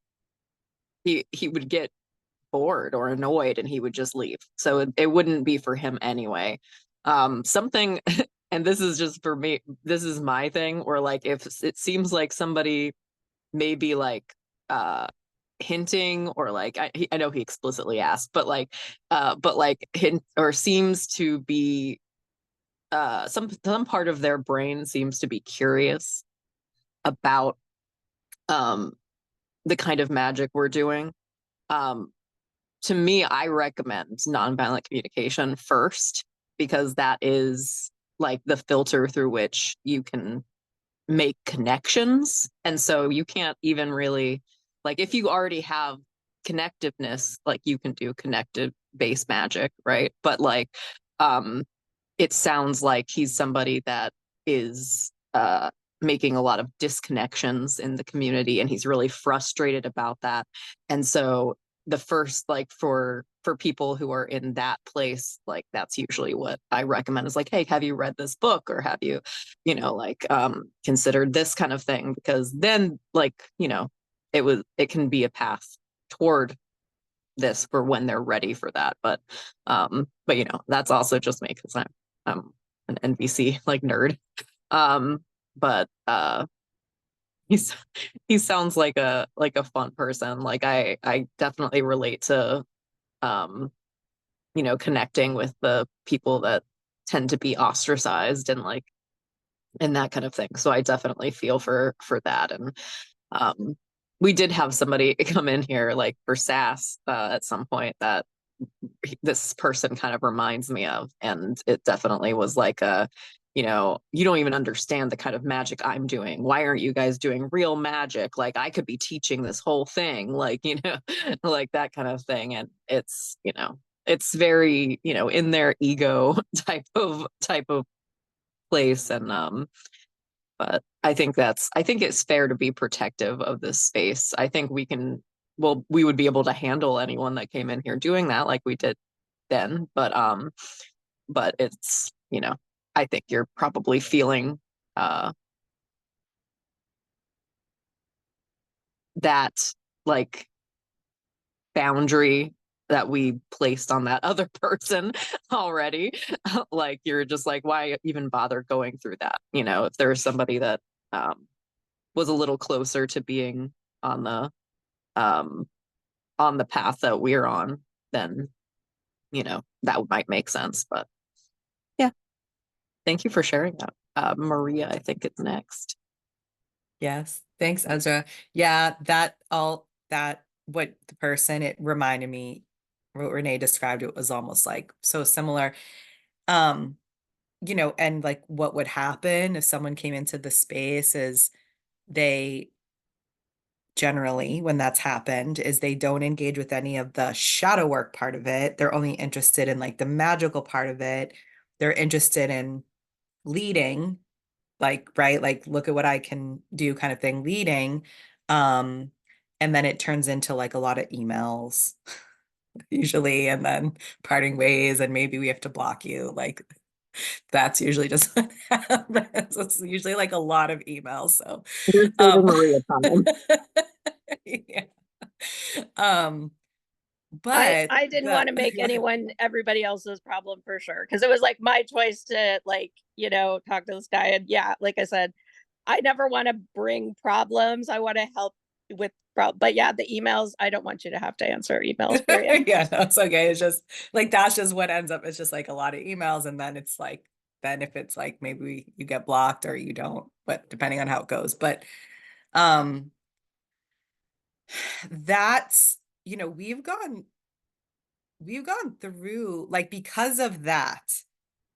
Speaker 7: he would get bored or annoyed and he would just leave. So it wouldn't be for him anyway. Something and this is just for me, this is my thing, or like if it seems like somebody maybe like hinting, or like I know he explicitly asked, but like hint or seems to be some part of their brain seems to be curious about the kind of magic we're doing. To me, I recommend nonviolent communication first, because that is like the filter through which you can make connections. And so you can't even really, like, if you already have connectiveness, like you can do connective based magic, right? But like it sounds like he's somebody that is making a lot of disconnections in the community, and he's really frustrated about that. And so the first, like, for people who are in that place, like that's usually what I recommend, is like, hey, have you read this book, or have you considered this kind of thing? Because then, like, it can be a path toward this for when they're ready for that. But that's also just me, because I'm an NBC like nerd. But he sounds like a fun person. Like I definitely relate to connecting with the people that tend to be ostracized and like and that kind of thing. So I definitely feel for that. And we did have somebody come in here like for SASS at some point that this person kind of reminds me of, and it definitely was like you don't even understand the kind of magic I'm doing. Why aren't you guys doing real magic? Like I could be teaching this whole thing, like like that kind of thing. And it's it's very in their ego type of place. And but I think it's fair to be protective of this space. I think we would be able to handle anyone that came in here doing that like we did then. But it's, I think you're probably feeling that like boundary that we placed on that other person already. Like you're just like, why even bother going through that? If there's somebody that was a little closer to being on the path that we're on, then that might make sense. But yeah, thank you for sharing that. Maria, I think it's next.
Speaker 2: Yes, thanks, Ezra. Yeah, what the person, it reminded me, what Renee described, it was almost like so similar. And like what would happen if someone came into the space is they generally, when that's happened, is they don't engage with any of the shadow work part of it. They're only interested in like the magical part of it. They're interested in leading, like, right, like look at what I can do kind of thing, leading. And then it turns into like a lot of emails usually, and then parting ways, and maybe we have to block you. Like that's usually just what happens. It's usually like a lot of emails. So
Speaker 7: Here's Maria coming.
Speaker 2: yeah.
Speaker 5: I didn't want to make everybody else's problem for sure, because it was like my choice to like talk to this guy. And yeah, like I said, I never want to bring problems. I want to help with but yeah, the emails, I don't want you to have to answer emails, period.
Speaker 2: Yeah, no, it's okay. It's just like that's just what ends up. It's just like a lot of emails, and then it's like, then if it's like maybe you get blocked or you don't, but depending on how it goes. But that's we've gone we've gone through, like, because of that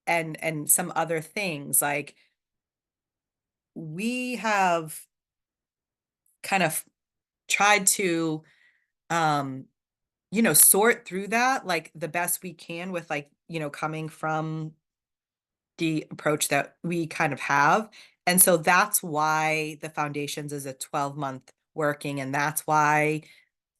Speaker 2: and some other things, like, we have kind of tried to, um, sort through that, like, the best we can with, like, coming from the approach that we kind of have. And so that's why the foundations is a 12-month working, and that's why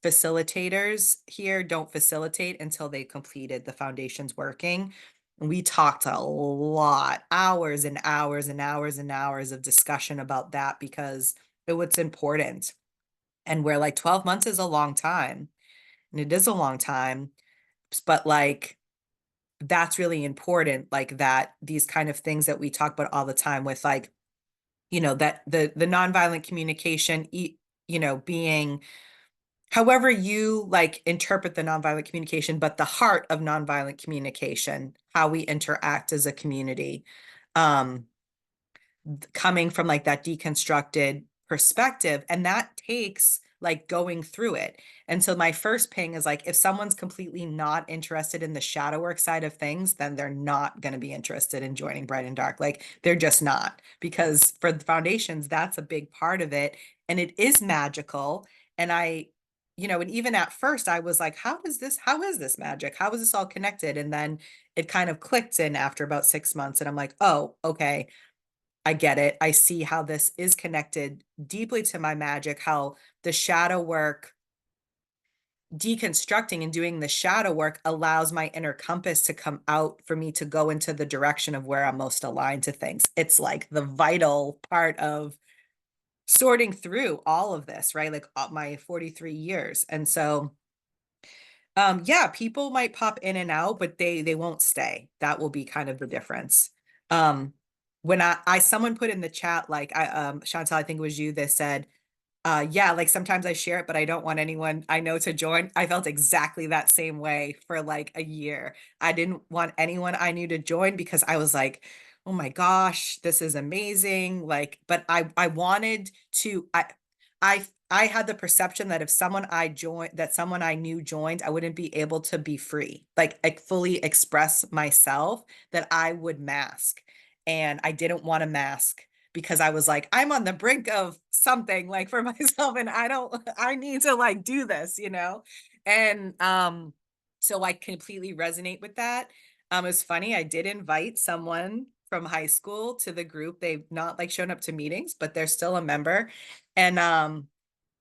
Speaker 2: facilitators here don't facilitate until they completed the foundations working. We talked a lot, hours and hours and hours and hours of discussion about that because it was important. And we're like, 12 months is a long time, and it is a long time, but like, that's really important, like that these kind of things that we talk about all the time with, like, that the nonviolent communication, being however you like interpret the nonviolent communication, but the heart of nonviolent communication, how we interact as a community, um, coming from like that deconstructed perspective. And that takes like going through it. And so my first ping is like, if someone's completely not interested in the shadow work side of things, then they're not going to be interested in joining Bright and Dark. Like they're just not, because for the foundations, that's a big part of it. And it is magical. And and even at first I was like, how is this magic? How is this all connected? And then it kind of clicked in after about 6 months. And I'm like, oh, okay, I get it. I see how this is connected deeply to my magic, how the shadow work, deconstructing and doing the shadow work allows my inner compass to come out for me to go into the direction of where I'm most aligned to things. It's like the vital part of sorting through all of this, right? Like my 43 years. And so yeah, people might pop in and out, but they won't stay. That will be kind of the difference. When I someone put in the chat, like Chantal, I think it was you that said, yeah, like sometimes I share it, but I don't want anyone I know to join. I felt exactly that same way for like a year. I didn't want anyone I knew to join because I was like, oh my gosh, this is amazing. Like, but I wanted to, I had the perception that if someone I knew joined, I wouldn't be able to be free, like fully express myself, that I would mask. And I didn't want to mask because I was like, I'm on the brink of something like for myself, and I need to like do this, And so I completely resonate with that. It's funny, I did invite someone from high school to the group. They've not like shown up to meetings, but they're still a member. And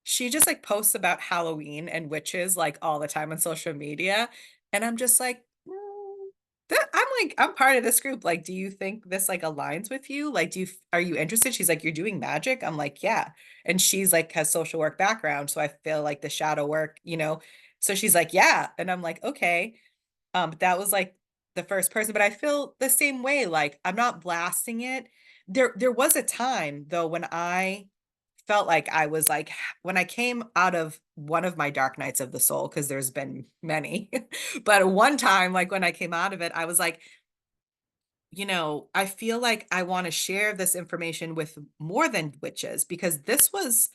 Speaker 2: she just like posts about Halloween and witches like all the time on social media. And I'm just like, I'm part of this group. Like, do you think this like aligns with you? Like, are you interested? She's like, you're doing magic? I'm like, yeah. And she's like, has social work background. So I feel like the shadow work, so she's like, yeah. And I'm like, okay. But that was like the first person, but I feel the same way. Like, I'm not blasting it. There was a time though when I felt like I was like, when I came out of one of my dark nights of the soul, because there's been many, but one time, like when I came out of it, I was like, I feel like I want to share this information with more than witches, because this was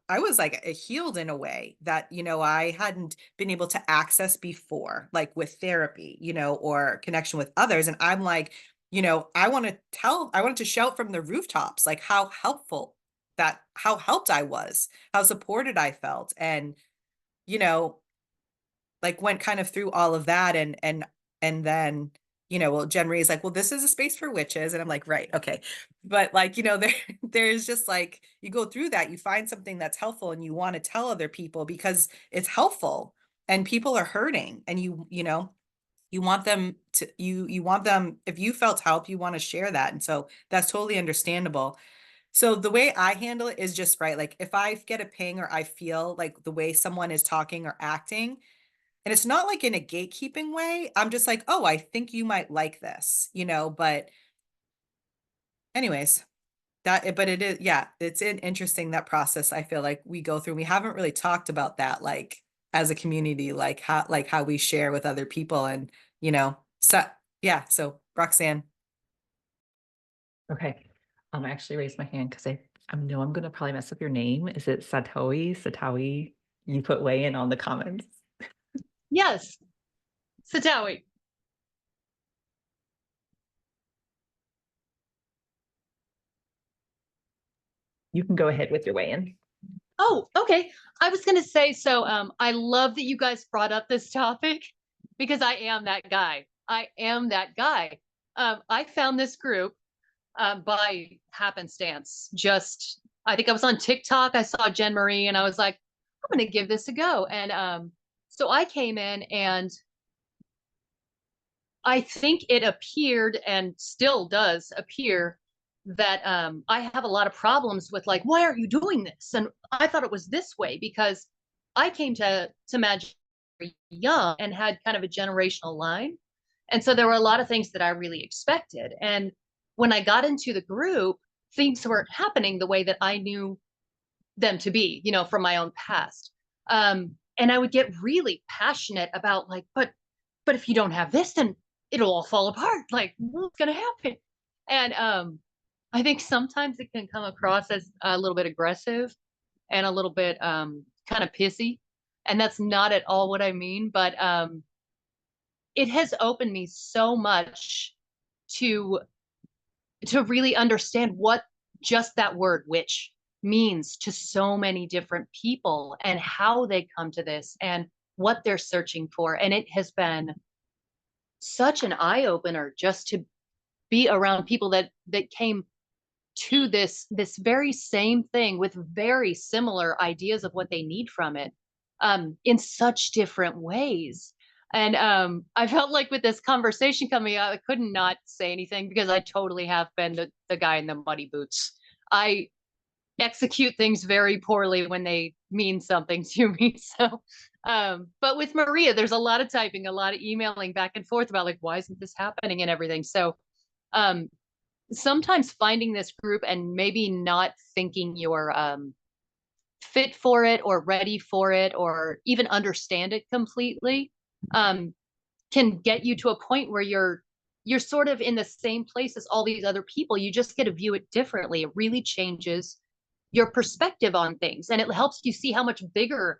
Speaker 2: I was like healed in a way that I hadn't been able to access before, like with therapy, or connection with others. And I'm like, I wanted to shout from the rooftops like how helped I was, how supported I felt. And you know like went kind of through all of that, and then well, Jen Marie is like, well, this is a space for witches, and I'm like, right, okay. But like there's just like, you go through that, you find something that's helpful and you want to tell other people because it's helpful, and people are hurting, and you want them to, you want them, if you felt help, you want to share that. And so that's totally understandable. So the way I handle it is just right. Like if I get a ping or I feel like the way someone is talking or acting, and it's not like in a gatekeeping way, I'm just like, oh, I think you might like this, but anyways, but it is, yeah, it's interesting, that process. I feel like we go through, we haven't really talked about that, like as a community, like how we share with other people, and, so yeah. So Roxanne.
Speaker 1: Okay. I actually raised my hand because I know I'm gonna probably mess up your name. Is it Satawi? You put way in on the comments.
Speaker 7: Yes.
Speaker 8: Satawi.
Speaker 1: You can go ahead with your weigh-in.
Speaker 8: Oh, okay. I was gonna say, so I love that you guys brought up this topic because I am that guy. I am that guy. I found this group by happenstance. Just, I think I was on TikTok. I saw Jen Marie, and I was like, I'm gonna give this a go. And so I came in, and I think it appeared, and still does appear, that I have a lot of problems with, like, why aren't you doing this? And I thought it was this way because I came to Magic very young and had kind of a generational line. And so there were a lot of things that I really expected. And when I got into the group, things weren't happening the way that I knew them to be, you know, from my own past. And I would get really passionate about, like, but if you don't have this, then it'll all fall apart. Like, what's gonna happen? And I think sometimes it can come across as a little bit aggressive and a little bit kind of pissy. And that's not at all what I mean, but it has opened me so much to really understand what just that word witch means to so many different people and how they come to this and what they're searching for. And it has been such an eye opener just to be around people that came to this very same thing with very similar ideas of what they need from it, in such different ways. And I felt like with this conversation coming out, I couldn't not say anything because I totally have been the guy in the muddy boots. I execute things very poorly when they mean something to me. So but with Maria, there's a lot of typing, a lot of emailing back and forth about, like, why isn't this happening and everything. So um sometimes finding this group and maybe not thinking you're fit for it or ready for it or even understand it completely, can get you to a point where you're sort of in the same place as all these other people. You just get to view it differently. It really changes your perspective on things, and it helps you see how much bigger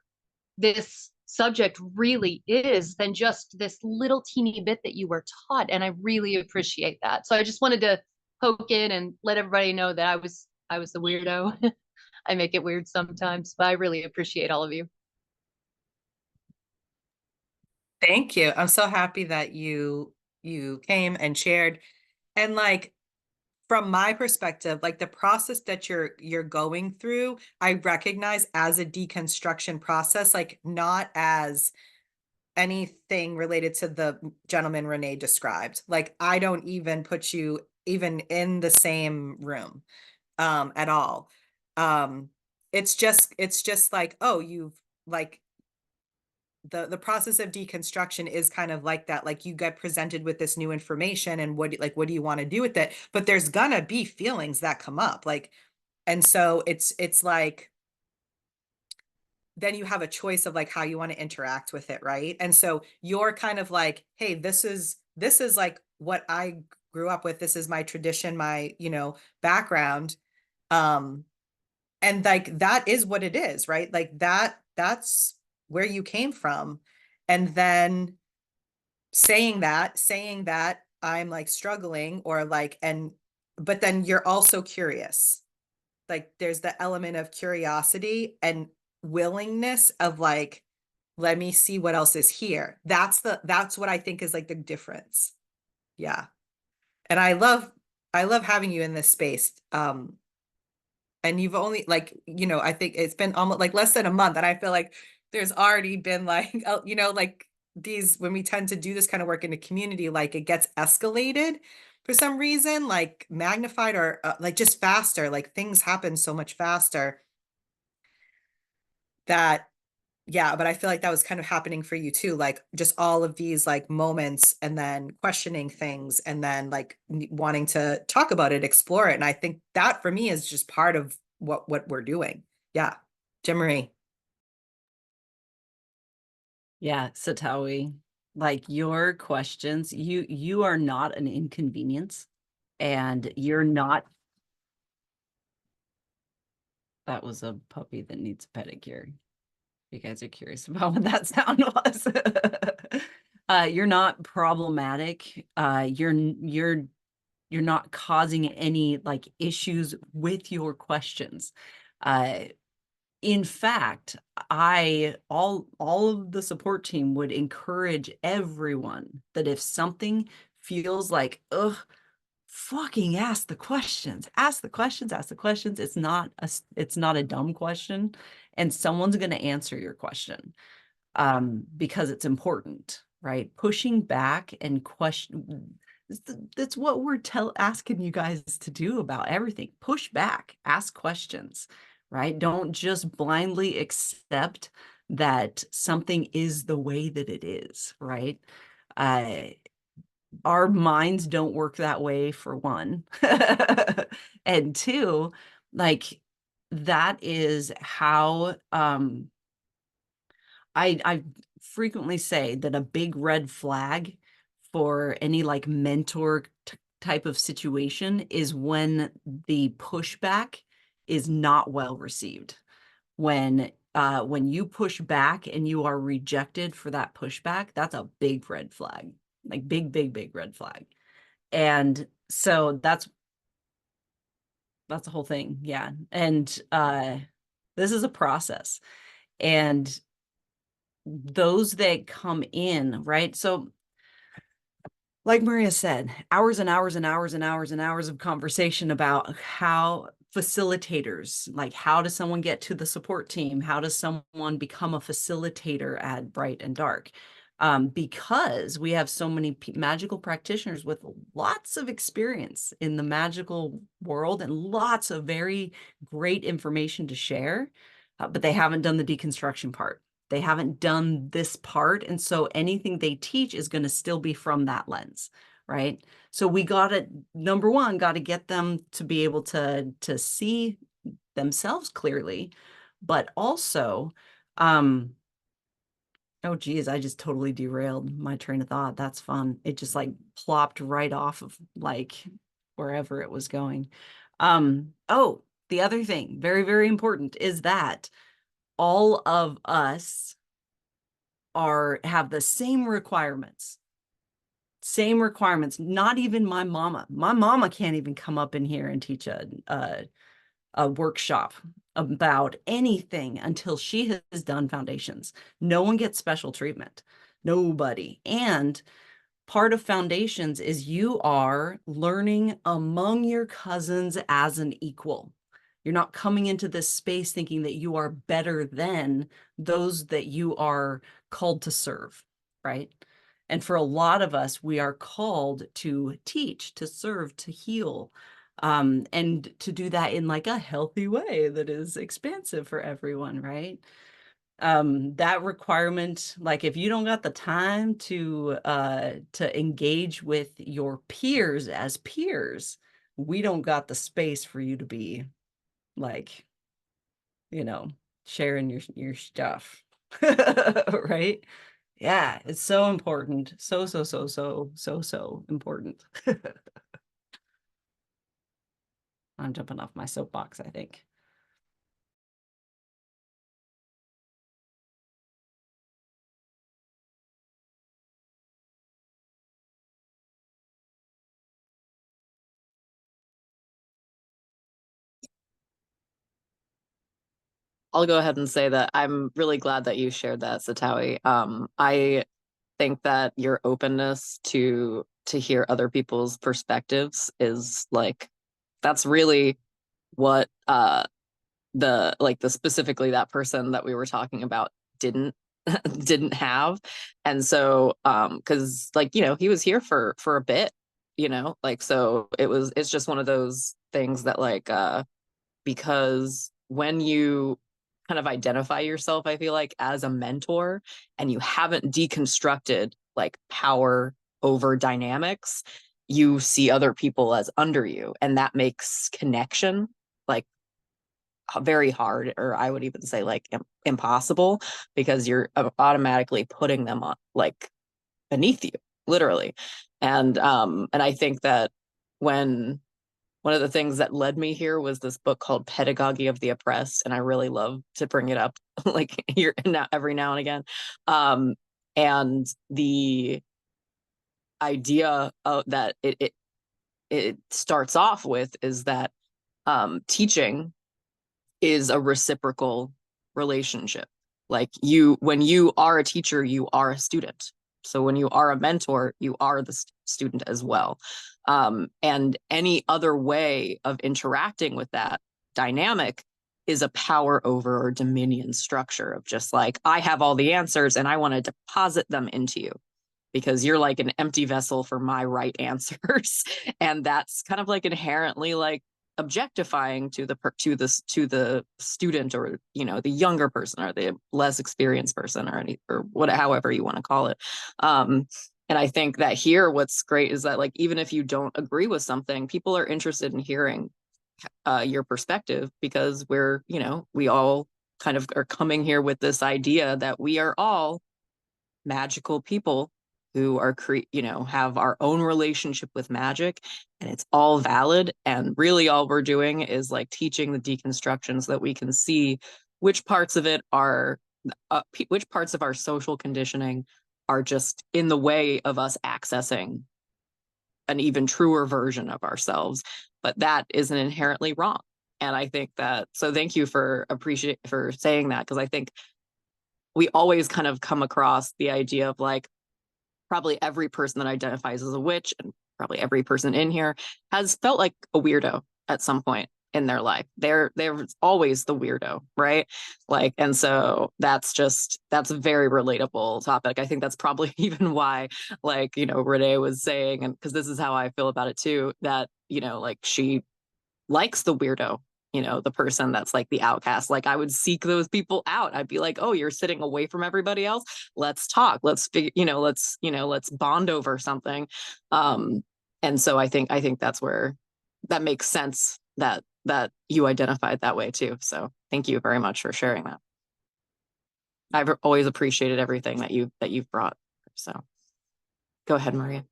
Speaker 8: this subject really is than just this little teeny bit that you were taught. And I really appreciate that. So I just wanted to poke in and let everybody know that I was the weirdo. I make it weird sometimes, but I really appreciate all of you.
Speaker 2: Thank you. I'm so happy that you came and shared. And like, from my perspective, like the process that you're going through, I recognize as a deconstruction process, like not as anything related to the gentleman Renee described. Like I don't even put you even in the same room at all. It's just like, oh, you've like the process of deconstruction is kind of like that. Like you get presented with this new information and what do you want to do with it? But there's gonna be feelings that come up. Like, and so it's like then you have a choice of like how you want to interact with it, right? And so you're kind of like, hey, this is like what I grew up with. This is my tradition, my, background. And like that is what it is, right? Like that's where you came from. And then saying that I'm like struggling or like, but then you're also curious. Like there's the element of curiosity and willingness of like, let me see what else is here. That's what I think is like the difference. Yeah. And I love having you in this space. And you've only like, I think it's been almost like less than a month. And I feel like there's already been like, like these, when we tend to do this kind of work in the community, like it gets escalated for some reason, like magnified or like just faster, like things happen so much faster that, yeah, but I feel like that was kind of happening for you too, like just all of these like moments and then questioning things and then like wanting to talk about it, explore it. And I think that for me is just part of what we're doing. Yeah. Jen Marie.
Speaker 3: Yeah, Satawi, like your questions, you are not an inconvenience, and you're not. That was a puppy that needs a pedicure. You guys are curious about what that sound was. You're not problematic. You're not causing any like issues with your questions. In fact, all of the support team would encourage everyone that if something feels like, ugh, fucking ask the questions, ask the questions, ask the questions. It's not a dumb question, and someone's going to answer your question, because it's important, right? Pushing back and question. That's what we're asking you guys to do about everything. Push back, ask questions, right? Don't just blindly accept that something is the way that it is, right? Our minds don't work that way, for one. And two, like, that is how I frequently say that a big red flag for any like mentor type of situation is when the pushback is not well received. When you push back and you are rejected for that pushback, that's a big red flag, like big red flag. And so that's the whole thing. Yeah. And this is a process. And those that come in, right? So like Maria said, hours and hours and hours and hours and hours of conversation about how facilitators, like how does someone get to the support team? How does someone become a facilitator at Bright and Dark? Because we have so many magical practitioners with lots of experience in the magical world and lots of very great information to share, but they haven't done the deconstruction part. They haven't done this part. And so anything they teach is going to still be from that lens, right? So we got to, number one, got to get them to be able to see themselves clearly, but also, oh geez, I just totally derailed my train of thought. That's fun. It just like plopped right off of like wherever it was going. Oh, the other thing, very, very important, is that all of us have the same requirements. Same requirements. Not even my mama. My mama can't even come up in here and teach a workshop about anything until she has done foundations. No one gets special treatment. Nobody. And part of foundations is you are learning among your cousins as an equal. You're not coming into this space thinking that you are better than those that you are called to serve, right? And for a lot of us, we are called to teach, to serve, to heal, and to do that in like a healthy way that is expansive for everyone, right? That requirement, like if you don't got the time to engage with your peers as peers, we don't got the space for you to be like, sharing your stuff. Right? Yeah, it's so important. So important. I'm jumping off my soapbox, I think.
Speaker 7: I'll go ahead and say that I'm really glad that you shared that, Satawi. I think that your openness to hear other people's perspectives is like, that's really what the specifically that person that we were talking about didn't didn't have. And so because like he was here for a bit, like, so it's just one of those things that like because when you kind of identify yourself, I feel like, as a mentor, and you haven't deconstructed like power over dynamics, you see other people as under you, and that makes connection like very hard, or I would even say like impossible, because you're automatically putting them on like beneath you, literally. And I think that when one of the things that led me here was this book called Pedagogy of the Oppressed, and I really love to bring it up like here now every now and again. And the idea of that it starts off with is that teaching is a reciprocal relationship. Like when you are a teacher, you are a student. So when you are a mentor, you are the student as well. And any other way of interacting with that dynamic is a power over or dominion structure of just like, I have all the answers and I want to deposit them into you because you're like an empty vessel for my right answers. And that's kind of like inherently like objectifying to the student, or the younger person or the less experienced person, or however you want to call it. And I think that here what's great is that like even if you don't agree with something, people are interested in hearing your perspective, because we all kind of are coming here with this idea that we are all magical people who are have our own relationship with magic, and it's all valid. And really all we're doing is like teaching the deconstruction so that we can see which parts of it are which parts of our social conditioning are just in the way of us accessing an even truer version of ourselves, but that isn't inherently wrong. And I think that, so thank you for saying that, because I think we always kind of come across the idea of like, probably every person that identifies as a witch, and probably every person in here, has felt like a weirdo at some point in their life. They're always the weirdo, right? Like, and so that's a very relatable topic. I think that's probably even why, like, Renee was saying, and because this is how I feel about it too, that, like she likes the weirdo, the person that's like the outcast. Like I would seek those people out. I'd be like, oh, you're sitting away from everybody else. Let's talk. Let's let's bond over something. And so I think that's where that makes sense that you identified that way too. So thank you very much for sharing that. I've always appreciated everything that you've brought. So go ahead, Maria.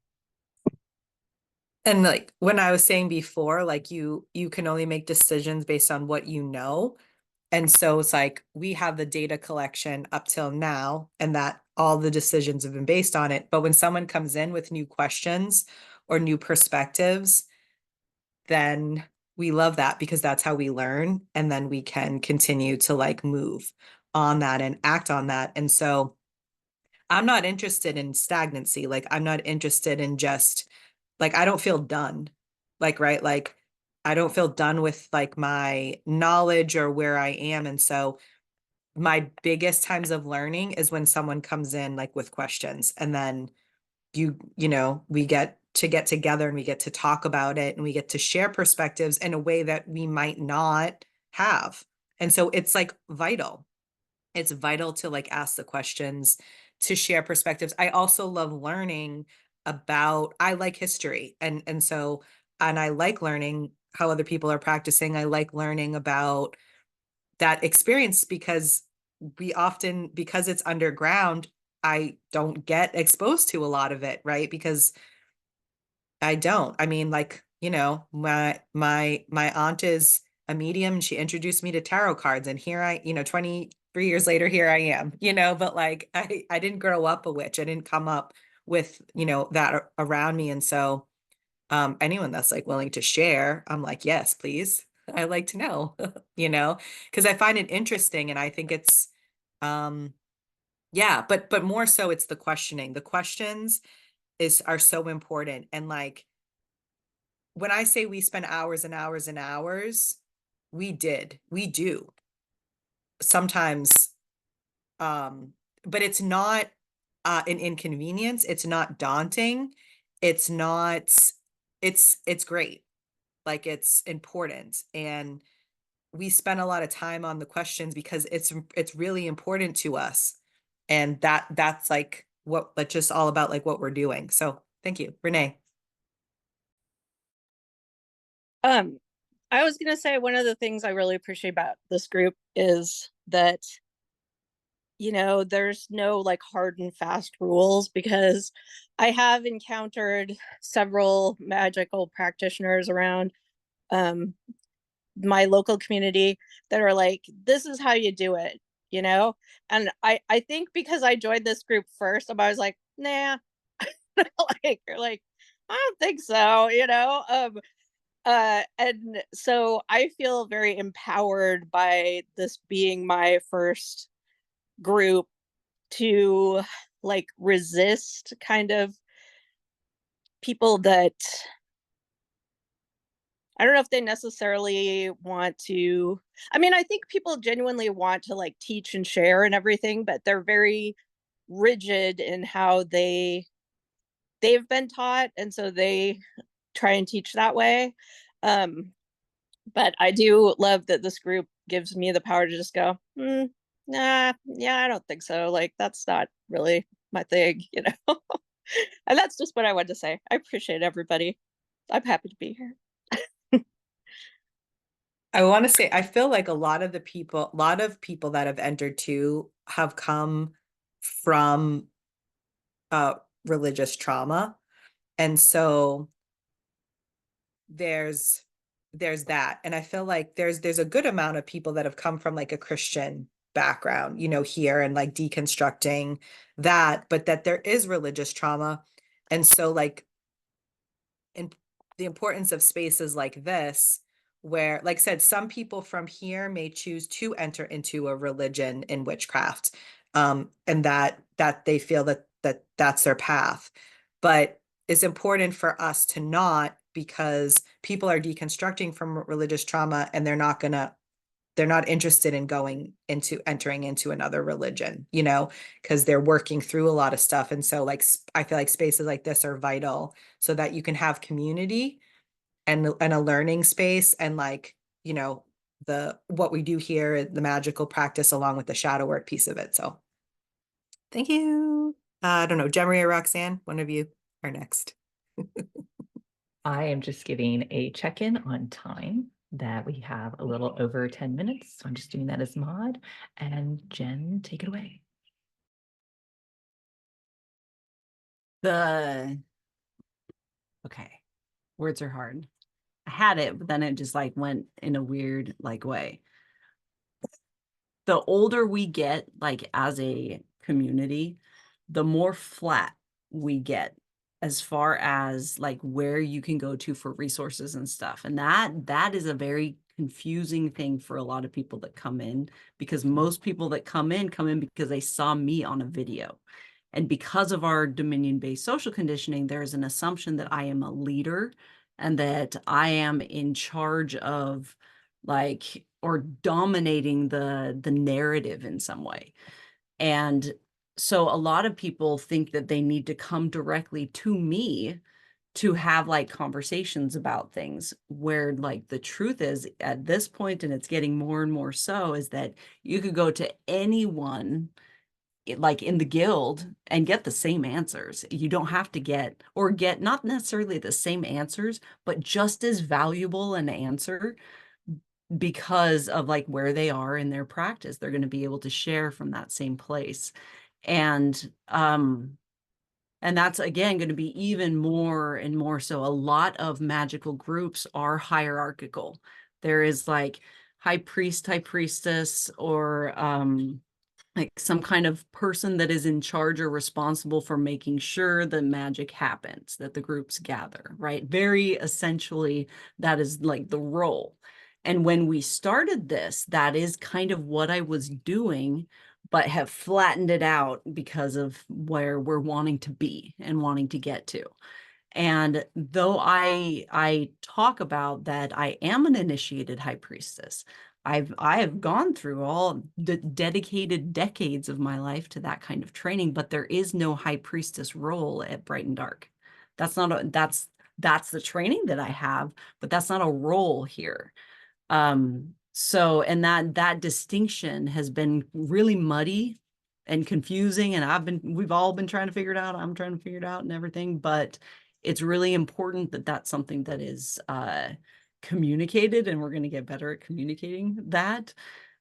Speaker 2: And like when I was saying before, like you can only make decisions based on what you know. And so it's like we have the data collection up till now, and that all the decisions have been based on it. But when someone comes in with new questions or new perspectives, then we love that, because that's how we learn. And then we can continue to like move on that and act on that. And so I'm not interested in stagnancy. Like I'm not interested in just like, I don't feel done. Like, right. Like I don't feel done with like my knowledge or where I am. And so my biggest times of learning is when someone comes in like with questions, and then we get together and we get to talk about it, and we get to share perspectives in a way that we might not have. And so it's like vital. It's vital to like ask the questions, to share perspectives. I also love learning I like history. And I like learning how other people are practicing. I like learning about that experience, because because it's underground, I don't get exposed to a lot of it, right? Because I mean, like, my aunt is a medium. She introduced me to tarot cards, and here 23 years later, here I am, but like, I didn't grow up a witch. I didn't come up with, that around me. And so, anyone that's like willing to share, I'm like, yes, please. I like to know, because I find it interesting, and I think it's, yeah, but more so it's the questioning. The questions are so important. And like, when I say we spend hours and hours and hours, we do sometimes, but it's not an inconvenience. It's not daunting. It's not, it's great. Like it's important. And we spend a lot of time on the questions because it's really important to us. And that's like that's just all about like what we're doing. So thank you, Renee.
Speaker 5: I was gonna say one of the things I really appreciate about this group is that there's no like hard and fast rules, because I have encountered several magical practitioners around my local community that are like, this is how you do it. you know? And I think because I joined this group first, I was like, nah, like, I don't think so, you know? And so I feel very empowered by this being my first group to like resist kind of people that I don't know if they necessarily want to. I mean, I think people genuinely want to like teach and share and everything, but they're very rigid in how they've been taught, and so they try and teach that way. Um, but I do love that this group gives me the power to just go, nah, yeah, I don't think so. Like that's not really my thing, you know. And that's just what I wanted to say. I appreciate everybody. I'm happy to be here.
Speaker 2: I want to say, I feel like a lot of people that have entered too have come from religious trauma. And so there's that. And I feel like there's a good amount of people that have come from like a Christian background, you know, here and like deconstructing that, but that there is religious trauma. And so like in the importance of spaces like this, where, like I said, some people from here may choose to enter into a religion in witchcraft, and that they feel that that's their path. But it's important for us to not, because people are deconstructing from religious trauma and they're not interested in entering into another religion, you know, because they're working through a lot of stuff. And so like I feel like spaces like this are vital so that you can have community and a learning space, and like, you know, the what we do here, the magical practice along with the shadow work piece of it. So thank you. I don't know, Jemery or Roxanne, one of you are next.
Speaker 1: I am just giving a check-in on time that we have a little over 10 minutes. So I'm just doing that as mod. And Jen, take it away.
Speaker 3: Okay, words are hard. I had it, but then it just like went in a weird like way. The older we get, like as a community, the more flat we get as far as like where you can go to for resources and stuff. And that is a very confusing thing for a lot of people that come in, because most people that come in because they saw me on a video. And because of our Dominion-based social conditioning, there's an assumption that I am a leader and that I am in charge of like or dominating the narrative in some way. And so a lot of people think that they need to come directly to me to have like conversations about things, where like the truth is at this point, and it's getting more and more so, is that you could go to anyone like in the guild and get the same answers. You don't have to get not necessarily the same answers, but just as valuable an answer, because of like where they are in their practice. They're going to be able to share from that same place. And that's again going to be even more and more so. A lot of magical groups are hierarchical. There is like high priest, high priestess, or like some kind of person that is in charge or responsible for making sure the magic happens, that the groups gather, right? Very essentially, that is like the role. And when we started this, that is kind of what I was doing, but have flattened it out because of where we're wanting to be and wanting to get to. And though I talk about that I am an initiated high priestess, I have gone through all the dedicated decades of my life to that kind of training, but there is no high priestess role at Bright and Dark. That's not that's the training that I have, but that's not a role here. So, and that distinction has been really muddy and confusing, and we've all been trying to figure it out. I'm trying to figure it out and everything, but it's really important that that's something that is communicated, and we're going to get better at communicating that.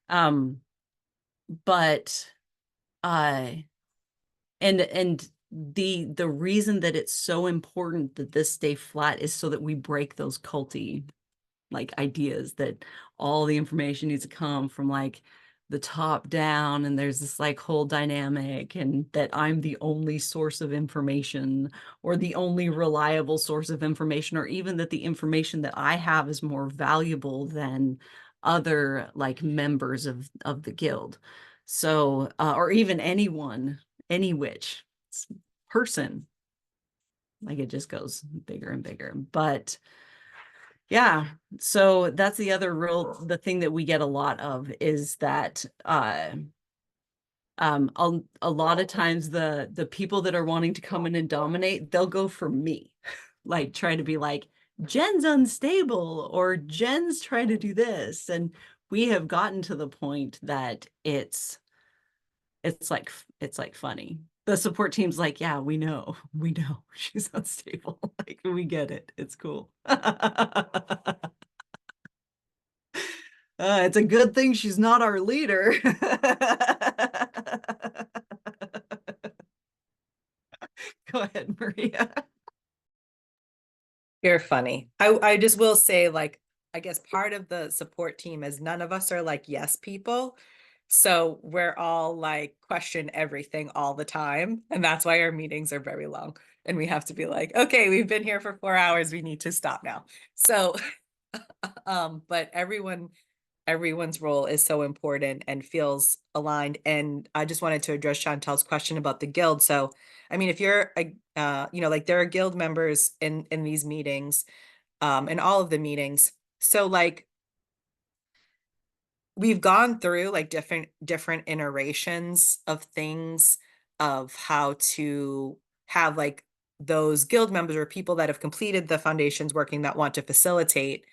Speaker 3: But and the reason that it's so important that this stay flat is so that we break those culty like ideas that all the information needs to come from like the top down, and there's this like whole dynamic, and that I'm the only source of information or the only reliable source of information, or even that the information that I have is more valuable than other like members of the guild. So or even anyone, any witch person, like it just goes bigger and bigger. But yeah, so that's the other the thing that we get a lot of is that a lot of times the people that are wanting to come in and dominate, they'll go for me, like trying to be like, Jen's unstable, or Jen's trying to do this. And we have gotten to the point that it's like funny. The support team's like, yeah, we know she's unstable. Like, we get it. It's cool. It's a good thing she's not our leader. Go ahead, Maria.
Speaker 2: You're funny. I just will say, like, I guess part of the support team is none of us are like yes people. So we're all like question everything all the time. And that's why our meetings are very long. And we have to be like, okay, we've been here for 4 hours. We need to stop now. So but everyone's role is so important and feels aligned. And I just wanted to address Chantel's question about the guild. So, I mean, if you're like there are guild members in these meetings, in all of the meetings. So like we've gone through like different iterations of things of how to have like those guild members or people that have completed the foundations working that want to facilitate.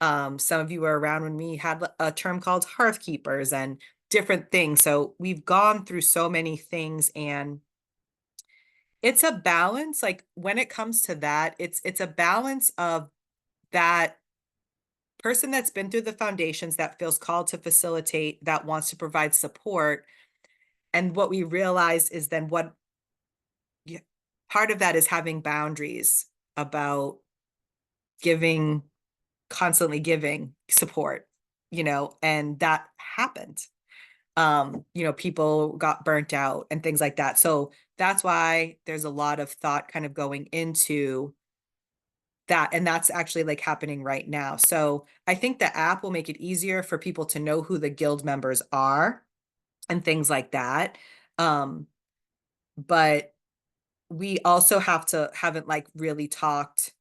Speaker 2: Some of you were around when we had a term called hearth keepers and different things. So we've gone through so many things, and it's a balance. Like when it comes to that, it's a balance of that person that's been through the foundations that feels called to facilitate, that wants to provide support. And what we realize is then part of that is having boundaries about constantly giving support, and that happened. People got burnt out and things like that. So that's why there's a lot of thought kind of going into that. And that's actually like happening right now. So I think the app will make it easier for people to know who the guild members are and things like that. But we also haven't like really talked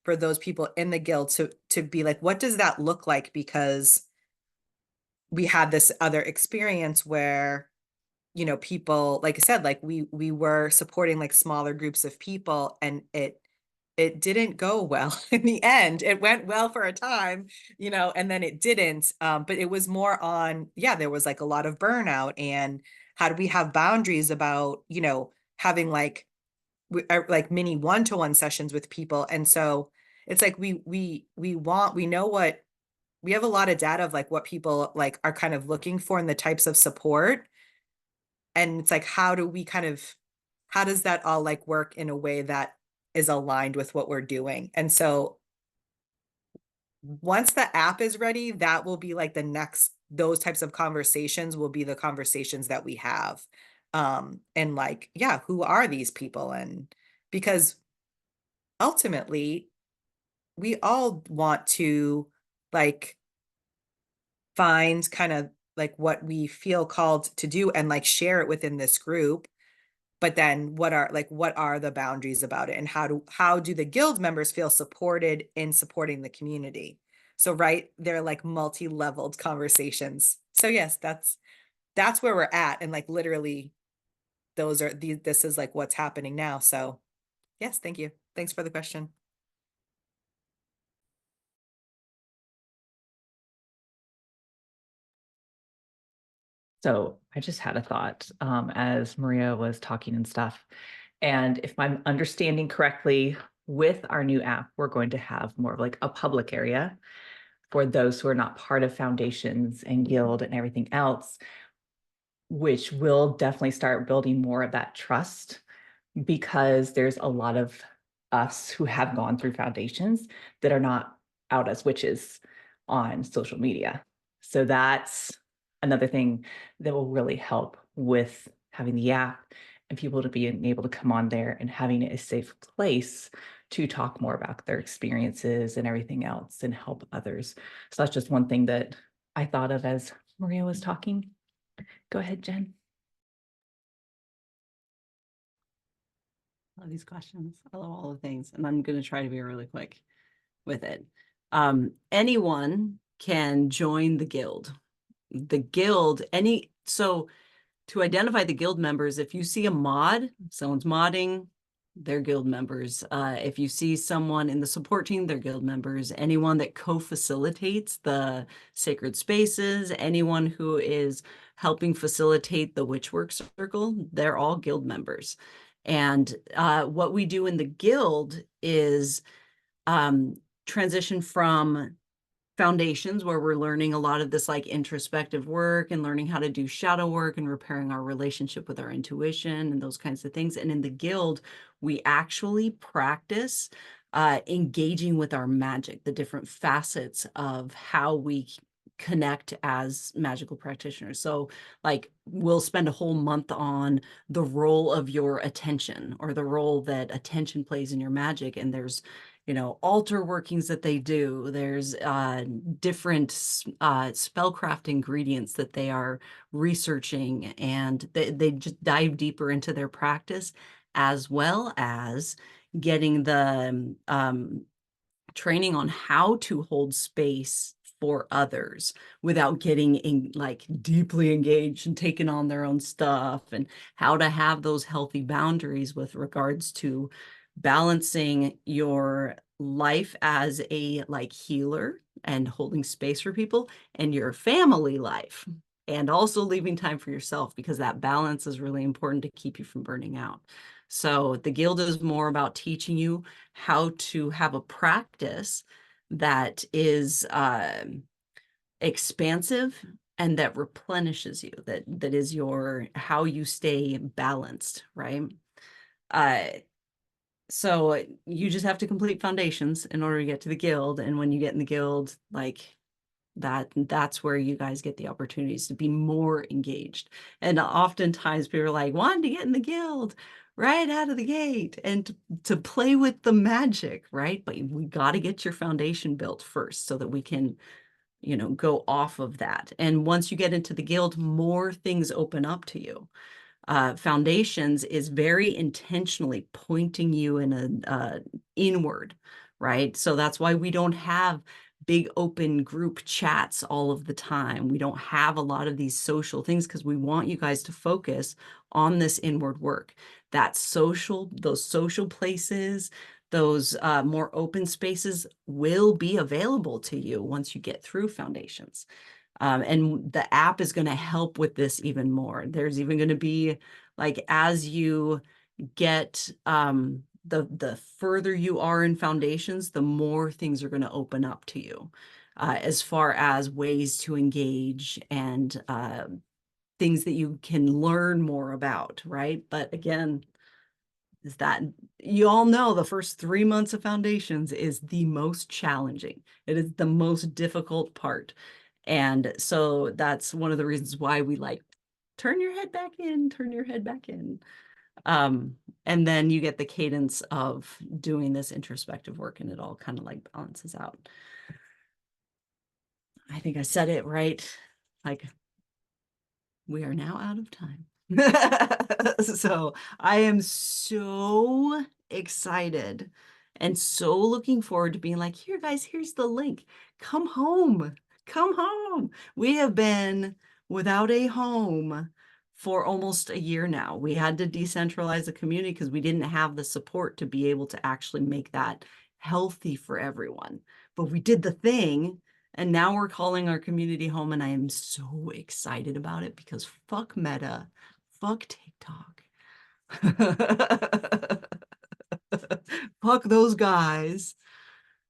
Speaker 2: for those people in the guild to be like, what does that look like? Because we had this other experience where, people, like I said, like we were supporting like smaller groups of people, and it didn't go well in the end. It went well for a time, and then it didn't. But it was more on, there was like a lot of burnout, and how do we have boundaries about, having like mini one-to-one sessions with people. And so it's like we know what we have a lot of data of like what people like are kind of looking for in the types of support. And it's like, how does that all like work in a way that is aligned with what we're doing? And so once the app is ready, that will be like those types of conversations will be the conversations that we have. And like, who are these people? And because ultimately we all want to like find kind of like what we feel called to do and like share it within this group. But then what are the boundaries about it, and how do the guild members feel supported in supporting the community? So right, they're like multi-leveled conversations. So yes, that's where we're at. And like literally this is like what's happening now. So yes, thank you. Thanks for the question.
Speaker 1: So I just had a thought as Maria was talking and stuff. And if I'm understanding correctly, with our new app, we're going to have more of like a public area for those who are not part of foundations and guild and everything else, which will definitely start building more of that trust, because there's a lot of us who have gone through foundations that are not out as witches on social media. So that's another thing that will really help with having the app and people to be able to come on there and having a safe place to talk more about their experiences and everything else and help others. So that's just one thing that I thought of as Maria was talking. Go ahead, Jen.
Speaker 3: I love these questions. I love all the things, and I'm going to try to be really quick with it. Anyone can join the guild. The guild, so to identify the guild members, if you see a mod, someone's modding, they're guild members. If you see someone in the support team, they're guild members. Anyone that co-facilitates the sacred spaces, anyone who is helping facilitate the Witchwork Circle, they're all guild members. And what we do in the guild is transition from foundations, where we're learning a lot of this like introspective work and learning how to do shadow work and repairing our relationship with our intuition and those kinds of things. And in the guild, we actually practice engaging with our magic, the different facets of how we connect as magical practitioners. So like we'll spend a whole month on the role of your attention, or the role that attention plays in your magic. And there's, you know, altar workings that they do. There's different spellcraft ingredients that they are researching, and they just dive deeper into their practice, as well as getting the training on how to hold space for others without getting like deeply engaged and taking on their own stuff, and how to have those healthy boundaries with regards to balancing your life as a like healer and holding space for people, and your family life, and also leaving time for yourself, because that balance is really important to keep you from burning out. So the guild is more about teaching you how to have a practice that is expansive and that replenishes you, that is your how you stay balanced, right? So you just have to complete foundations in order to get to the guild. And when you get in the guild, like that's where you guys get the opportunities to be more engaged. And oftentimes people are like, wanting to get in the guild right out of the gate and to play with the magic, right? But we got to get your foundation built first so that we can, you know, go off of that. And once you get into the guild, more things open up to you. Foundations is very intentionally pointing you in a inward, right? So that's why we don't have big open group chats all of the time. We don't have a lot of these social things, because we want you guys to focus on this inward work. That those social places, those more open spaces will be available to you once you get through foundations. And the app is going to help with this even more. There's even going to be like, as you get the further you are in foundations, the more things are going to open up to you as far as ways to engage and things that you can learn more about, right? But again, is that you all know the first 3 months of foundations is the most challenging. It is the most difficult part. And so that's one of the reasons why we like turn your head back in, turn your head back in. And then you get the cadence of doing this introspective work, and it all kind of like balances out. I think I said it right. Like, we are now out of time. So I am so excited and so looking forward to being like, here, guys, here's the link. Come home. Come home. We have been without a home for almost a year now. We had to decentralize the community because we didn't have the support to be able to actually make that healthy for everyone. But we did the thing. And now we're calling our community home, and I am so excited about it, because fuck Meta, fuck TikTok, fuck those guys.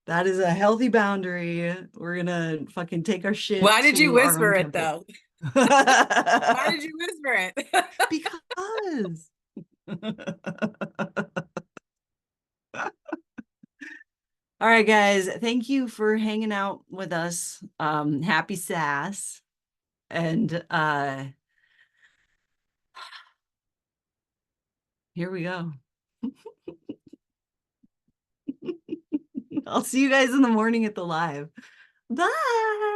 Speaker 3: That is a healthy boundary. We're gonna fucking take our shit.
Speaker 2: Why did you
Speaker 3: to our own
Speaker 2: whisper it
Speaker 3: temple.
Speaker 2: though? Why did you whisper it?
Speaker 3: Because. All right, guys. Thank you for hanging out with us. Happy SASS. And here we go. I'll see you guys in the morning at the live. Bye.